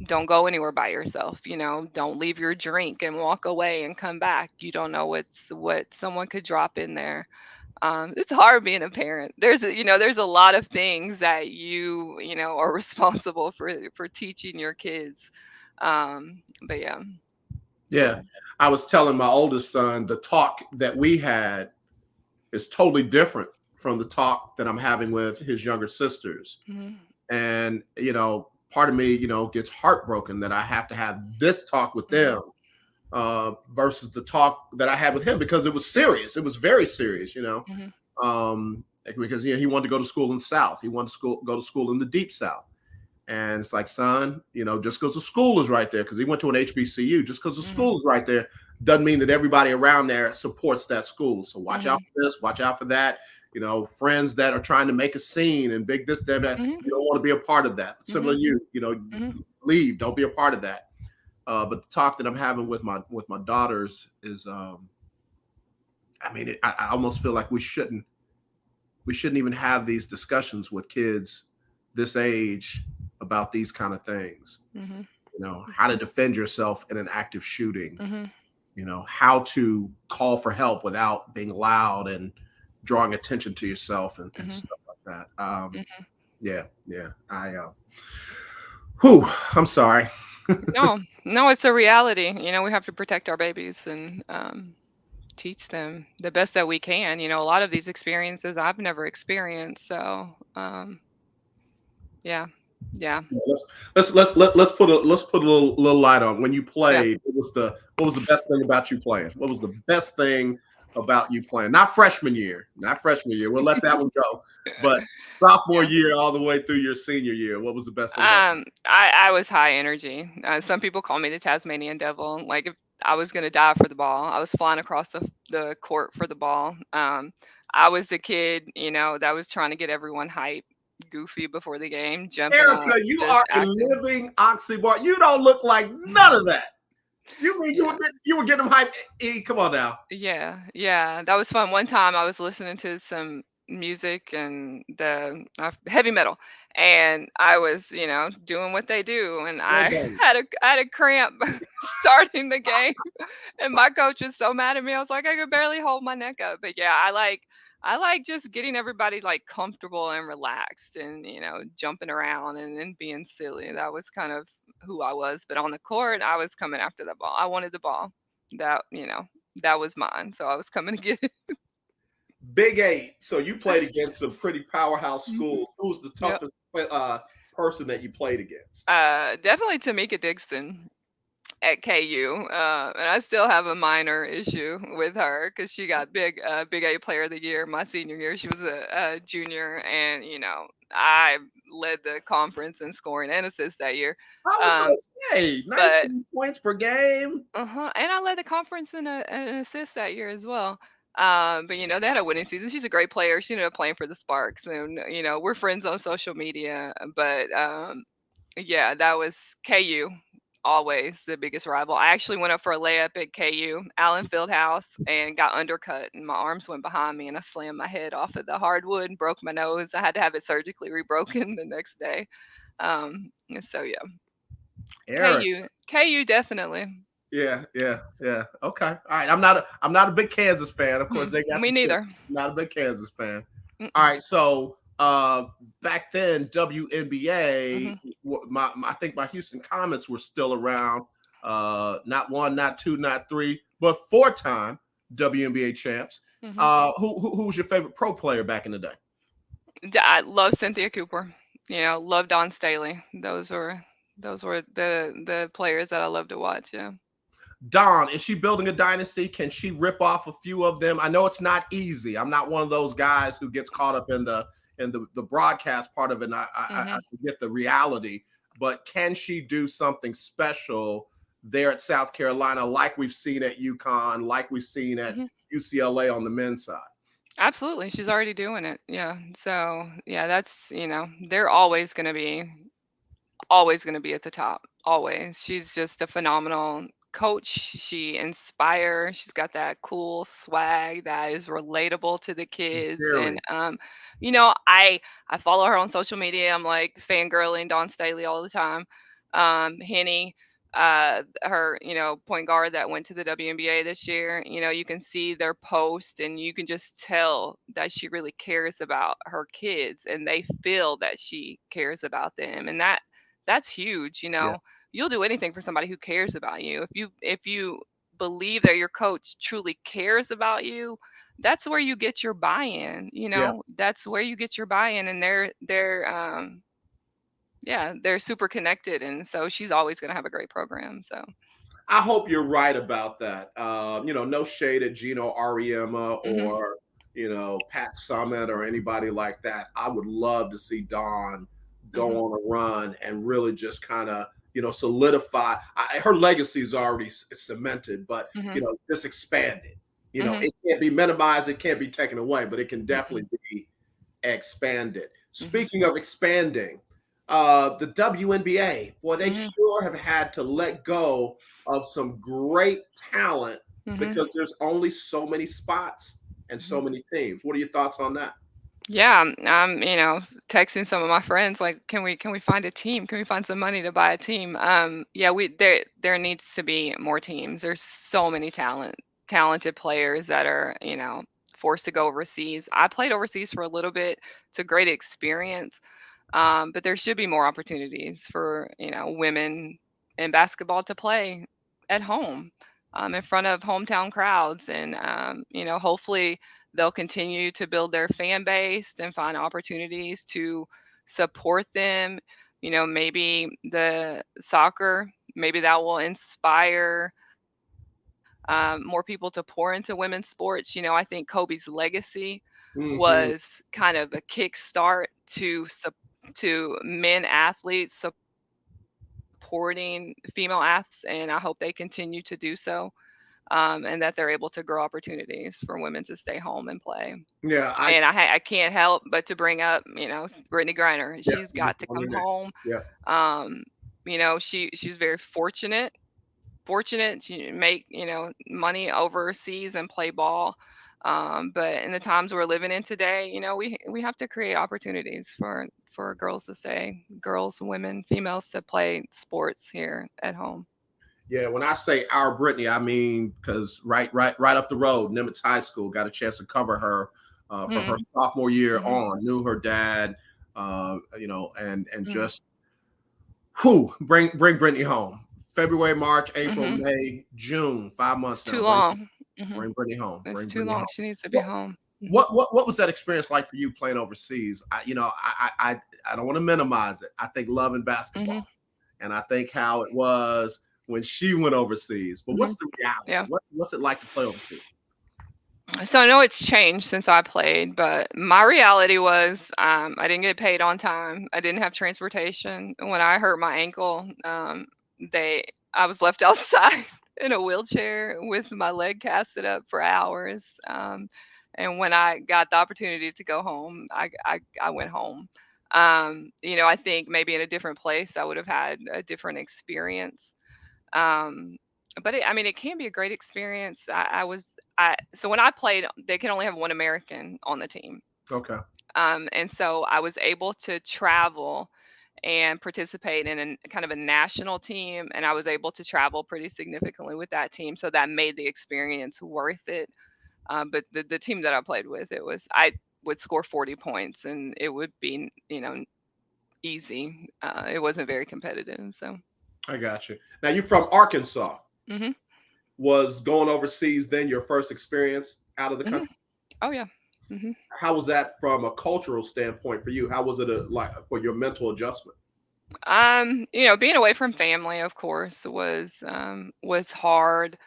don't go anywhere by yourself. Don't leave your drink and walk away and come back. You don't know what someone could drop in there. It's hard being a parent. There's a lot of things that are responsible for teaching your kids. But yeah. Yeah. I was telling my oldest son the talk that we had is totally different from the talk that I'm having with his younger sisters. Mhm. And, part of me, gets heartbroken that I have to have this talk with Mhm. them versus the talk that I had with him, because it was serious. It was very serious, Mhm. because he wanted to go to school in the South. He wanted to go to school in the Deep South. And it's like, son, just because the school is right there, because he went to an HBCU, just because the school is right there doesn't mean that everybody around there supports that school. So watch out for this, watch out for that. Friends that are trying to make a scene and big this, that, you don't want to be a part of that. Similar to you, leave, don't be a part of that. But the talk that I'm having with my daughters is, I almost feel like we shouldn't even have these discussions with kids this age about these kind of things. How to defend yourself in an active shooting, how to call for help without being loud and drawing attention to yourself and stuff like that. I'm sorry. No, it's a reality. We have to protect our babies and teach them the best that we can. A lot of these experiences I've never experienced. So, yeah. Let's put a little light on when you played. What was the best thing about you playing? What was the best thing about you playing? Not freshman year. We'll let that one go. But sophomore year all the way through your senior year, what was the best thing? I was high energy. Some people call me the Tasmanian devil. Like if I was going to die for the ball, I was flying across the court for the ball. I was the kid, that was trying to get everyone hyped. Goofy before the game, jumping Erika, up, you are a living oxymoron. You don't look like none of that. You mean you were getting them hyped? Come on now. Yeah, that was fun. One time I was listening to some music and the heavy metal, and I was, doing what they do, and I had a cramp starting the game, and my coach was so mad at me. I was like, I could barely hold my neck up. But yeah, I like just getting everybody like comfortable and relaxed and, jumping around and being silly. That was kind of who I was. But on the court, I was coming after the ball. I wanted the ball. That was mine. So I was coming to get it. Big 8. So you played against some pretty powerhouse schools. Who was the toughest person that you played against? Definitely Tamika Dixon at KU, and I still have a minor issue with her because she got big A player of the year my senior year. She was a junior, and I led the conference in scoring and assists that year. I was going to say 19 points per game. And I led the conference in an assist that year as well. But they had a winning season. She's a great player. She ended up playing for the Sparks, and we're friends on social media. But yeah, that was KU. Always the biggest rival. I actually went up for a layup at KU, Allen Fieldhouse, and got undercut, and my arms went behind me, and I slammed my head off of the hardwood and broke my nose. I had to have it surgically rebroken the next day. So yeah, KU definitely. Yeah. Okay. All right. I'm not a big Kansas fan. Of course, they got me neither. Not a big Kansas fan. All right. So back then, WNBA, I think my Houston Comets were still around. Not 1, not 2, not 3, but 4-time WNBA champs. Who was your favorite pro player back in the day? I love Cynthia Cooper. Love Dawn Staley. Those were the players that I love to watch. Yeah. Dawn, is she building a dynasty? Can she rip off a few of them? I know it's not easy. I'm not one of those guys who gets caught up in the broadcast part of it. And I forget the reality, but can she do something special there at South Carolina, like we've seen at UConn, like we've seen at UCLA on the men's side? Absolutely. She's already doing it. Yeah. So yeah, that's, they're always going to be at the top. Always. She's just a phenomenal coach. She inspires. She's got that cool swag that is relatable to the kids. Very. And I follow her on social media. I'm like fangirling Dawn Staley all the time. Henny, her point guard that went to the WNBA this year, you can see their post and you can just tell that she really cares about her kids and they feel that she cares about them, and that's huge. You'll do anything for somebody who cares about you. If you believe that your coach truly cares about you, that's where you get your buy-in. That's where you get your buy-in, and they're super connected, and so she's always going to have a great program. So I hope you're right about that. No shade at Gino Ariema or Pat Summitt or anybody like that. I would love to see Dawn go on a run and really just kind of, solidify. Her legacy is already cemented, but, just expand it. It can't be minimized, it can't be taken away, but it can definitely be expanded. Speaking of expanding, the WNBA, boy, they sure have had to let go of some great talent because there's only so many spots and so many teams. What are your thoughts on that? Yeah, I'm, texting some of my friends like, can we find a team? Can we find some money to buy a team? Yeah, there needs to be more teams. There's so many talented players that are, forced to go overseas. I played overseas for a little bit. It's a great experience. But there should be more opportunities for, women in basketball to play at home, in front of hometown crowds. And, hopefully they'll continue to build their fan base and find opportunities to support them. Maybe the soccer, maybe that will inspire more people to pour into women's sports. I think Kobe's legacy Mhm. was kind of a kickstart to men athletes supporting female athletes, and I hope they continue to do so, and that they're able to grow opportunities for women to stay home and play. Yeah, And I can't help but to bring up, Brittany Griner. yeah, She's just got to on come your name. home. Yeah. She's very fortunate to make, money overseas and play ball. But in the times we're living in today, we have to create opportunities for girls, women, females to play sports here at home. Yeah, when I say our Brittany, I mean because right up the road, Nimitz High School, got a chance to cover her from her Mm, sophomore year mhm, on. Knew her dad, and mhm, just who bring Brittany home. February, March, April, mhm. May, June, 5 months It's now. too long. Mhm. Bring Brittany home. It's Bring too Brittany long. home. She needs to be What home. Mhm, what was that experience like for you playing overseas? I don't want to minimize it. I think loving mhm, basketball, and I think how it was when she went overseas. But mhm. what's the reality? Yeah. What's it like to play overseas? So I know it's changed since I played, but my reality was, I didn't get paid on time. I didn't have transportation. When I hurt my ankle, they I was left outside in a wheelchair with my leg casted up for hours. And when I got the opportunity to go home, I went home. I think maybe in a different place, I would have had a different experience. Um, but it can be a great experience. So when I played, they can only have one American on the team. Okay. And so I was able to travel and participate in kind of a national team, and I was able to travel pretty significantly with that team. So that made the experience worth it. But the team that I played with, I would score 40 points, and it would be, easy. It wasn't very competitive. So. I got you. Now you're from Arkansas. Hmm. Was going overseas then your first experience out of the Hmm. country? Oh yeah. Hmm. How was that from a cultural standpoint for you? How was it like for your mental adjustment? Being away from family, of course, was hard.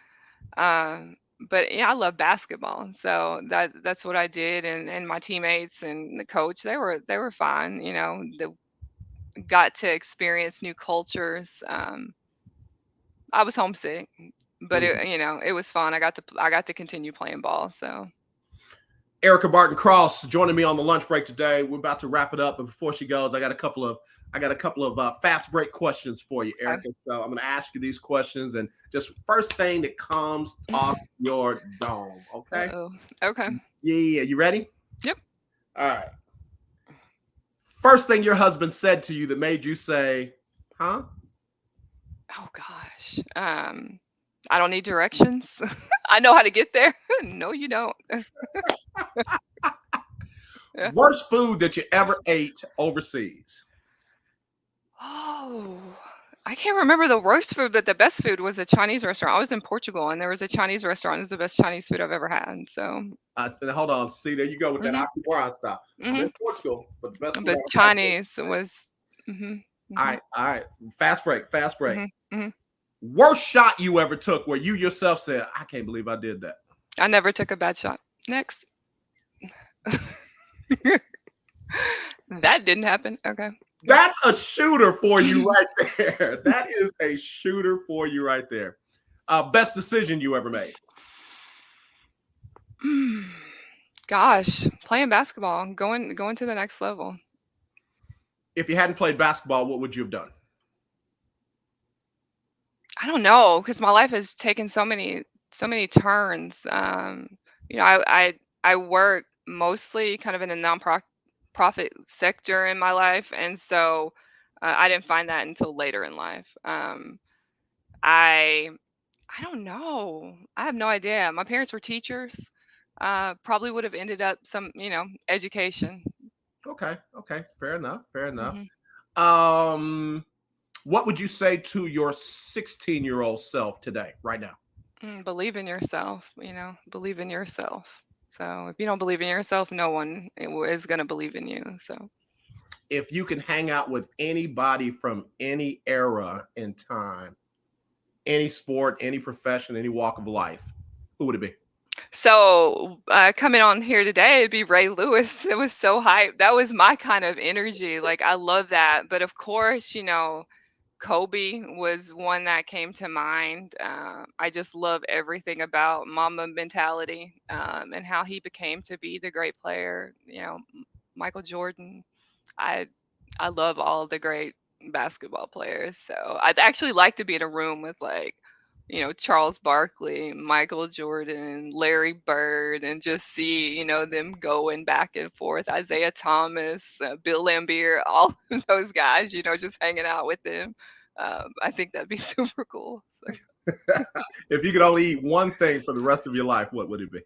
But yeah, I love basketball, so that's what I did, and my teammates and the coach, they were fine. They got to experience new cultures. I was homesick, but Mhm. it was fun. I got to continue playing ball. So Erika Martin Cross joining me on the lunch break today. We're about to wrap it up, but before she goes, I got a couple of fast break questions for you, okay. Erika. So I'm going to ask you these questions, and just first thing that comes off your dome. Okay? Uh-oh. Okay. Yeah. You ready? Yep. All right. First thing your husband said to you that made you say, "Huh?" Oh gosh. I don't need directions. I know how to get there. No, you don't. Worst food that you ever ate overseas? Oh, I can't remember the worst food, but the best food was a Chinese restaurant. I was in Portugal, and there was a Chinese restaurant. It was the best Chinese food I've ever had. So, Hold on. See, there you go with that hmm oxymoron stuff. I'm hmm in Portugal, but the best food but I ever had. Chinese was, hmm All hmm right, all right. Fast break, fast break. hmm hmm Worst shot you ever took where you yourself said, "I can't believe I did that." I never took a bad shot. Next. That didn't happen. Okay. That's a shooter for you right there. That is a shooter for you right there. Best decision you ever made? Gosh, playing basketball, going to the next level. If you hadn't played basketball, what would you have done? I don't know, because my life has taken so many turns. I work mostly kind of in a profit sector in my life, and so I didn't find that until later in life. I I don't know. I have no idea. My parents were teachers. Probably would have ended up some, education. Okay, okay, fair enough, fair enough. Hmm. Um, what would you say to your 16-year-old self today, right now? Believe in yourself. Believe in yourself. So if you don't believe in yourself, no one is going to believe in you. So If you can hang out with anybody from any era in time, any sport, any profession, any walk of life, who would it be? coming on here today, it'd be Ray Lewis. It was so hype. That was my kind of energy. Like I love that. But of course, Kobe was one that came to mind. I just love everything about Mamba mentality, and how he became to be the great player. Michael Jordan. I I love all the great basketball players. So I'd actually like to be in a room with like, Charles Barkley, Michael Jordan, Larry Bird, and just see, them going back and forth. Isaiah Thomas, Bill Laimbeer, all of those guys, just hanging out with them. I think that'd be super cool. So. If you could only eat one thing for the rest of your life, what would it be?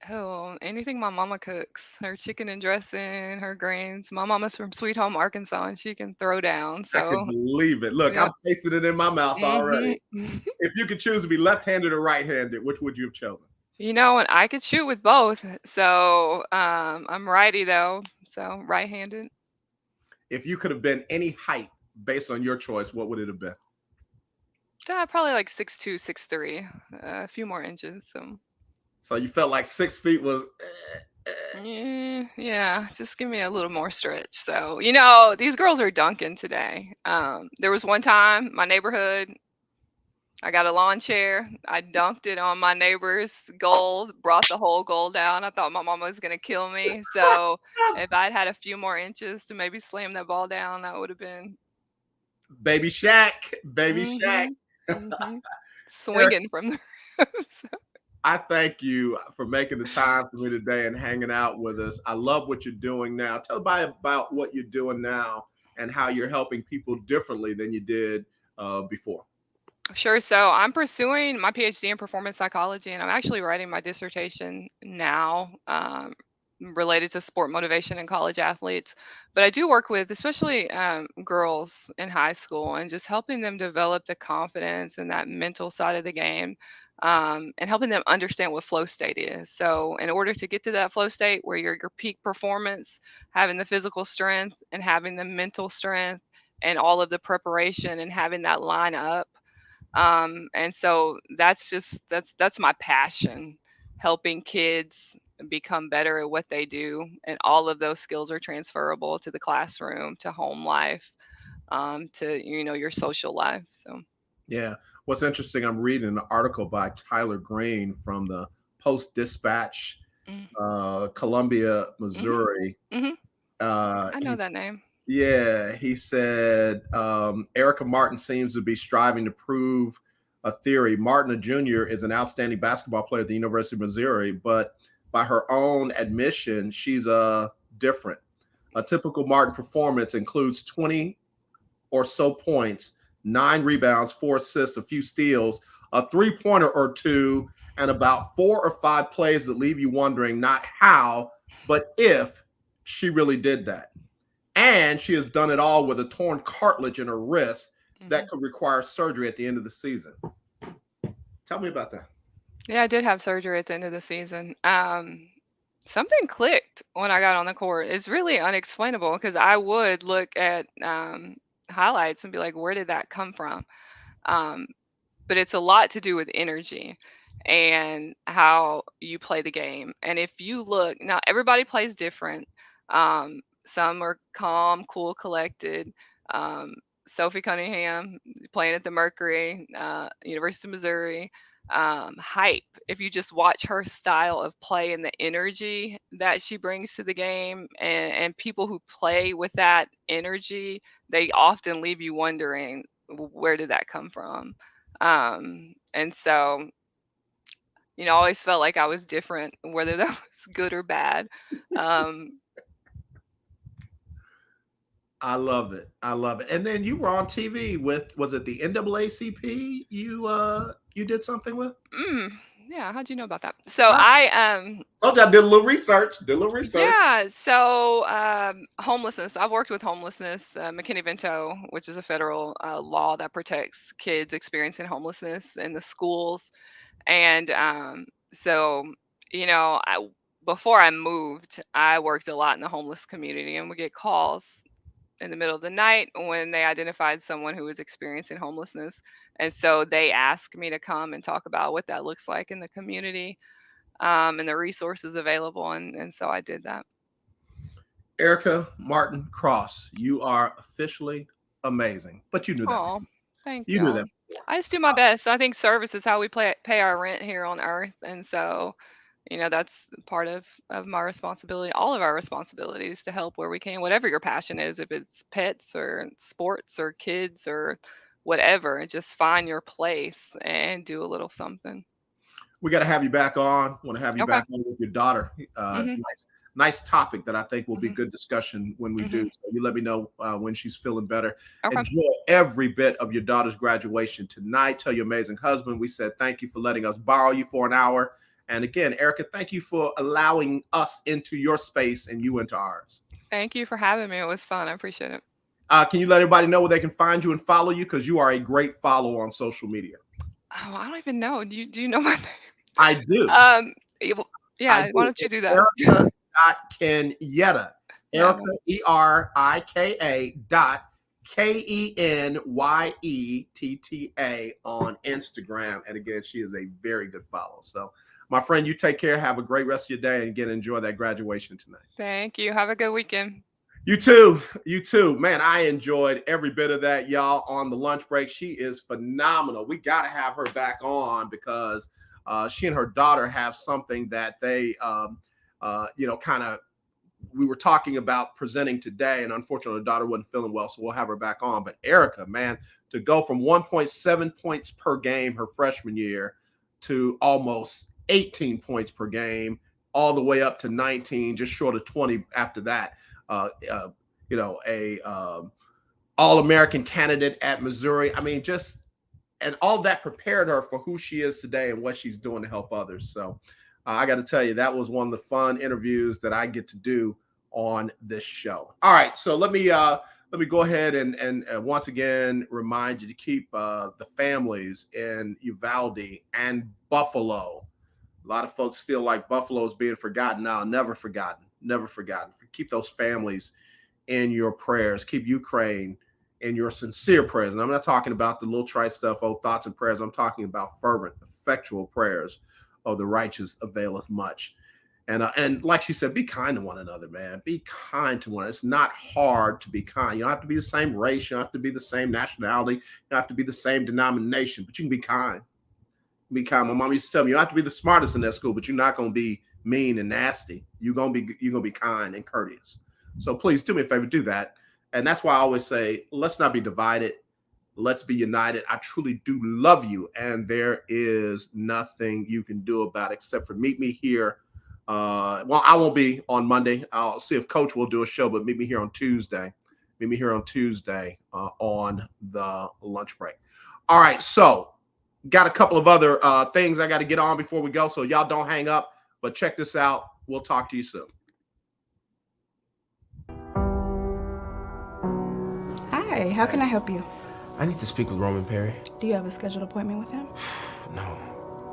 Oh, anything my mama cooks, her chicken and dressing, her greens. My mama's from Sweet Home, Arkansas, and she can throw down. I can So, believe it. Look, yeah. I'm tasting it in my mouth Hmm. already. If you could choose to be left-handed or right-handed, which would you have chosen? And I could shoot with both. So, I'm righty though. So, right-handed. If you could have been any height based on your choice, what would it have been? Probably like 6'2", 6'3", a few more inches. So, So you felt like 6 feet was. yeah, just give me a little more stretch. So, these girls are dunking today. There was one time my neighborhood. I got a lawn chair. I dunked it on my neighbor's goal, brought the whole goal down. I thought my mama was gonna kill me. So if I'd had a few more inches to maybe slam that ball down, that would have been Baby Shaq, baby Shaq. mm-hmm, mm-hmm, Eric, swinging from the. So, I thank you for making the time for me today and hanging out with us. I love what you're doing now. Tell everybody about what you're doing now and how you're helping people differently than you did before. sure. So I'm pursuing my PhD in performance psychology, and I'm actually writing my dissertation now, related to sport motivation in college athletes. But I do work with especially girls in high school and just helping them develop the confidence and that mental side of the game, and helping them understand what flow state is. So, in order to get to that flow state where you're your peak performance, having the physical strength and having the mental strength and all of the preparation and having that line up, and so that's my passion, helping kids become better at what they do, and all of those skills are transferable to the classroom, to home life, to your social life. So. Yeah. What's interesting, I'm reading an article by Tyler Green from the Post Dispatch, Mm. Columbia, Mhm. Missouri. Mhm. I know He's that name. Yeah, he said Erika Martin seems to be striving to prove a theory. Martin Jr. is an outstanding basketball player at the University of Missouri, but by her own admission, she's different. A typical Martin performance includes 20 or so points, 9 rebounds, 4 assists, a few steals, a three-pointer or two, and about 4 or 5 plays that leave you wondering not how, but if she really did that. And she has done it all with a torn cartilage in her wrist that Mhm. could require surgery at the end of the season. Tell me about that. Yeah, I did have surgery at the end of the season. Something clicked when I got on the court. It's really unexplainable because I would look at highlights and be like, where did that come from? Um, but it's a lot to do with energy. and how you play the game. And if you look, now everybody plays different. Some are calm, cool, collected. Um, Sophie Cunningham playing at the Mercury, University of Missouri. Hype. If you just watch her style of play and the energy that she brings to the game, and people who play with that energy, they often leave you wondering, where did that come from? And so, I always felt like I was different, whether that was good or bad. Um, I love it. I love it. And then you were on TV with, was it the NAACP you did something with? mm, yeah, how'd you know about that? So Oh, I did a little research. yeah, so homelessness. I've worked with homelessness, McKinney-Vento, which is a federal law that protects kids experiencing homelessness in the schools. And so, before I moved, I worked a lot in the homeless community, and we get calls in the middle of the night when they identified someone who was experiencing homelessness. And so they asked me to come and talk about what that looks like in the community, and the resources available. And so I did that. Erika Martin Cross, you are officially amazing. But you knew that. Oh, thank You knew y'all. that. I just do my best. I think service is how we pay our rent here on earth. And so, that's part of my responsibility, all of our responsibilities, to help where we can, whatever your passion is, if it's pets or sports or kids or whatever, just find your place and do a little something. We got to have you back on. Want to have you Okay. back on with your daughter. Hmm. Nice topic that I think will be Hmm. good discussion when we Hmm. do. So you let me know when she's feeling better. Okay. Enjoy every bit of your daughter's graduation tonight. Tell your amazing husband we said thank you for letting us borrow you for an hour. And again, Erika, thank you for allowing us into your space and you into ours. Thank you for having me. It was fun. I appreciate it. Can you let everybody know where they can find you and follow you? Because you are a great follower on social media. Oh, I don't even know. Do you know my name? I do. Yeah, why don't you do that? Kenyetta. Yeah. Erika, ERIKA dot KENYETTA on Instagram. And again, she is a very good follow. So, my friend, you take care. Have a great rest of your day. And again, enjoy that graduation tonight. Thank you. Have a good weekend. You too. You too. Man, I enjoyed every bit of that, y'all, on the lunch break. She is phenomenal. We got to have her back on because she and her daughter have something that they, we were talking about presenting today, and unfortunately, her daughter wasn't feeling well, so we'll have her back on. But Erika, man, to go from 1.7 points per game her freshman year to almost 18 points per game, all the way up to 19, just short of 20 after that. All-American candidate at Missouri. I mean, and all that prepared her for who she is today and what she's doing to help others. So I got to tell you, that was one of the fun interviews that I get to do on this show. All right, so let me go ahead and once again remind you to keep the families in Uvalde and Buffalo. A lot of folks feel like Buffalo is being forgotten now. Never forgotten. Never forgotten. Keep those families in your prayers. Keep Ukraine in your sincere prayers. And I'm not talking about the little trite stuff, thoughts and prayers. I'm talking about fervent, effectual prayers of the righteous availeth much. And like she said, be kind to one another, man. Be kind to one another. It's not hard to be kind. You don't have to be the same race. You don't have to be the same nationality. You don't have to be the same denomination, but you can be kind. Be kind. My mom used to tell me, you don't have to be the smartest in that school, but you're not going to be mean and nasty. You're gonna be kind and courteous. So please do me a favor, do that. And that's why I always say, let's not be divided. Let's be united. I truly do love you, and there is nothing you can do about it except for meet me here. Well, I won't be on Monday. I'll see if Coach will do a show, but meet me here on Tuesday. Meet me here on Tuesday on the lunch break. All right, so got a couple of other things I got to get on before we go, so y'all don't hang up. But check this out. We'll talk to you soon. Hi, how can I help you? I need to speak with Roman Perry. Do you have a scheduled appointment with him? No,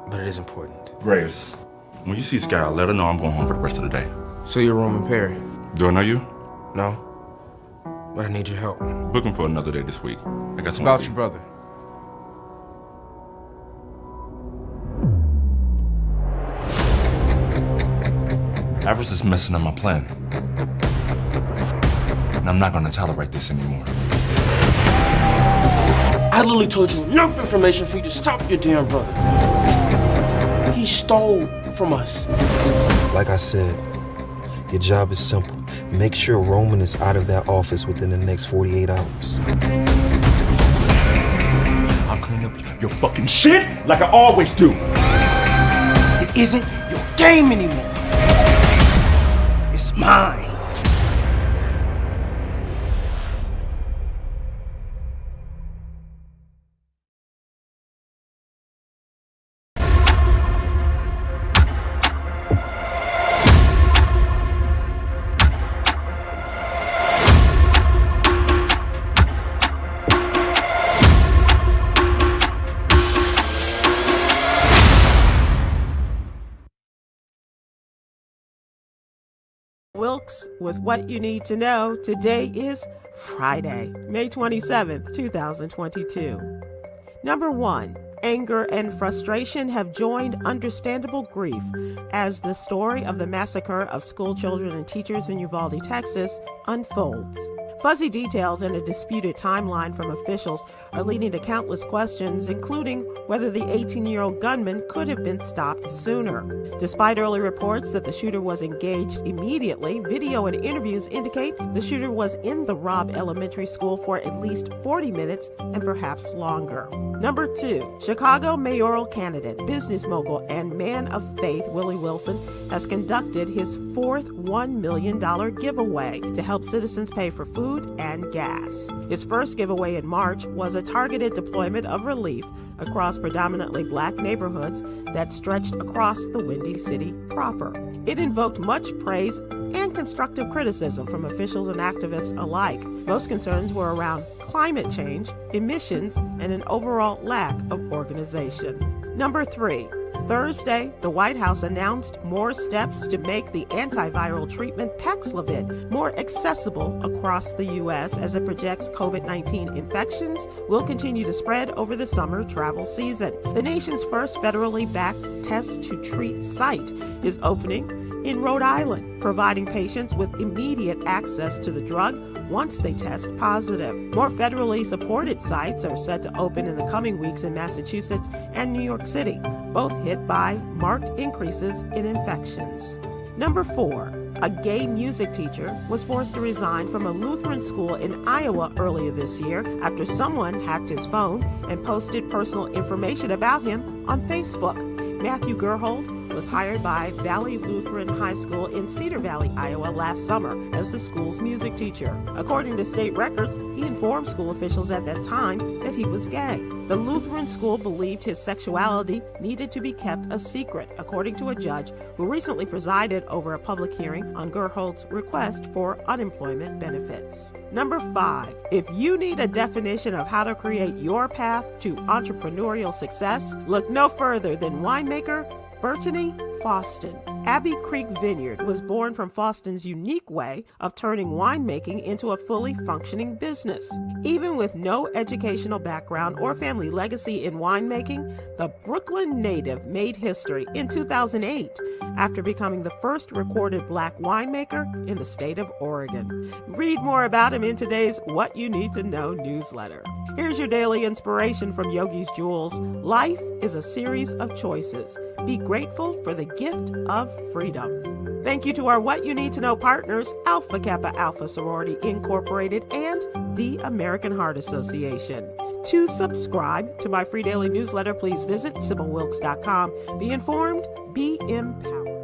but it is important. Grace, when you see Sky, let her know I'm going home for the rest of the day. So you're Roman Perry? Do I know you? No, but I need your help. Book him for another day this week. I got some About your brother. Avarice is messing up my plan. And I'm not gonna tolerate this anymore. I literally told you enough information for you to stop your damn brother. He stole from us. Like I said, your job is simple. Make sure Roman is out of that office within the next 48 hours. I'll clean up your fucking shit like I always do. It isn't your game anymore. It's mine. Wilkes with what you need to know. Today is Friday, May 27th, 2022. Number 1. Anger and frustration have joined understandable grief as the story of the massacre of school children and teachers in Uvalde, Texas unfolds. Fuzzy details and a disputed timeline from officials are leading to countless questions, including whether the 18-year-old gunman could have been stopped sooner. Despite early reports that the shooter was engaged immediately, video and interviews indicate the shooter was in the Robb Elementary School for at least 40 minutes and perhaps longer. Number 2, Chicago mayoral candidate, business mogul, and man of faith Willie Wilson has conducted his fourth $1 million giveaway to help citizens pay for food and gas. His first giveaway in March was a targeted deployment of relief across predominantly black neighborhoods that stretched across the Windy City proper. It invoked much praise and constructive criticism from officials and activists alike. Most concerns were around climate change, emissions, and an overall lack of organization. Number 3. Thursday, the White House announced more steps to make the antiviral treatment Paxlovid more accessible across the U.S. as it projects COVID-19 infections will continue to spread over the summer travel season. The nation's first federally backed test-to-treat site is opening in Rhode Island, providing patients with immediate access to the drug once they test positive. More federally supported sites are set to open in the coming weeks in Massachusetts and New York City, both hit by marked increases in infections. Number 4. A gay music teacher was forced to resign from a Lutheran school in Iowa earlier this year after someone hacked his phone and posted personal information about him on Facebook. Matthew Gerhold was hired by Valley Lutheran High School in Cedar Valley, Iowa last summer as the school's music teacher. According to state records, he informed school officials at that time that he was gay. The Lutheran school believed his sexuality needed to be kept a secret, according to a judge who recently presided over a public hearing on Gerhold's request for unemployment benefits. Number 5. If you need a definition of how to create your path to entrepreneurial success, look no further than winemaker Bertani Faustin. Abbey Creek Vineyard was born from Faustin's unique way of turning winemaking into a fully functioning business. Even with no educational background or family legacy in winemaking, the Brooklyn native made history in 2008 after becoming the first recorded black winemaker in the state of Oregon. Read more about him in today's What You Need to Know newsletter. Here's your daily inspiration from Yogi's Jewels. Life is a series of choices. Be grateful for the gift of freedom. Thank you to our What You Need to Know partners, Alpha Kappa Alpha Sorority Incorporated and the American Heart Association. To subscribe to my free daily newsletter, please visit SibylWilkes.com. Be informed, be empowered.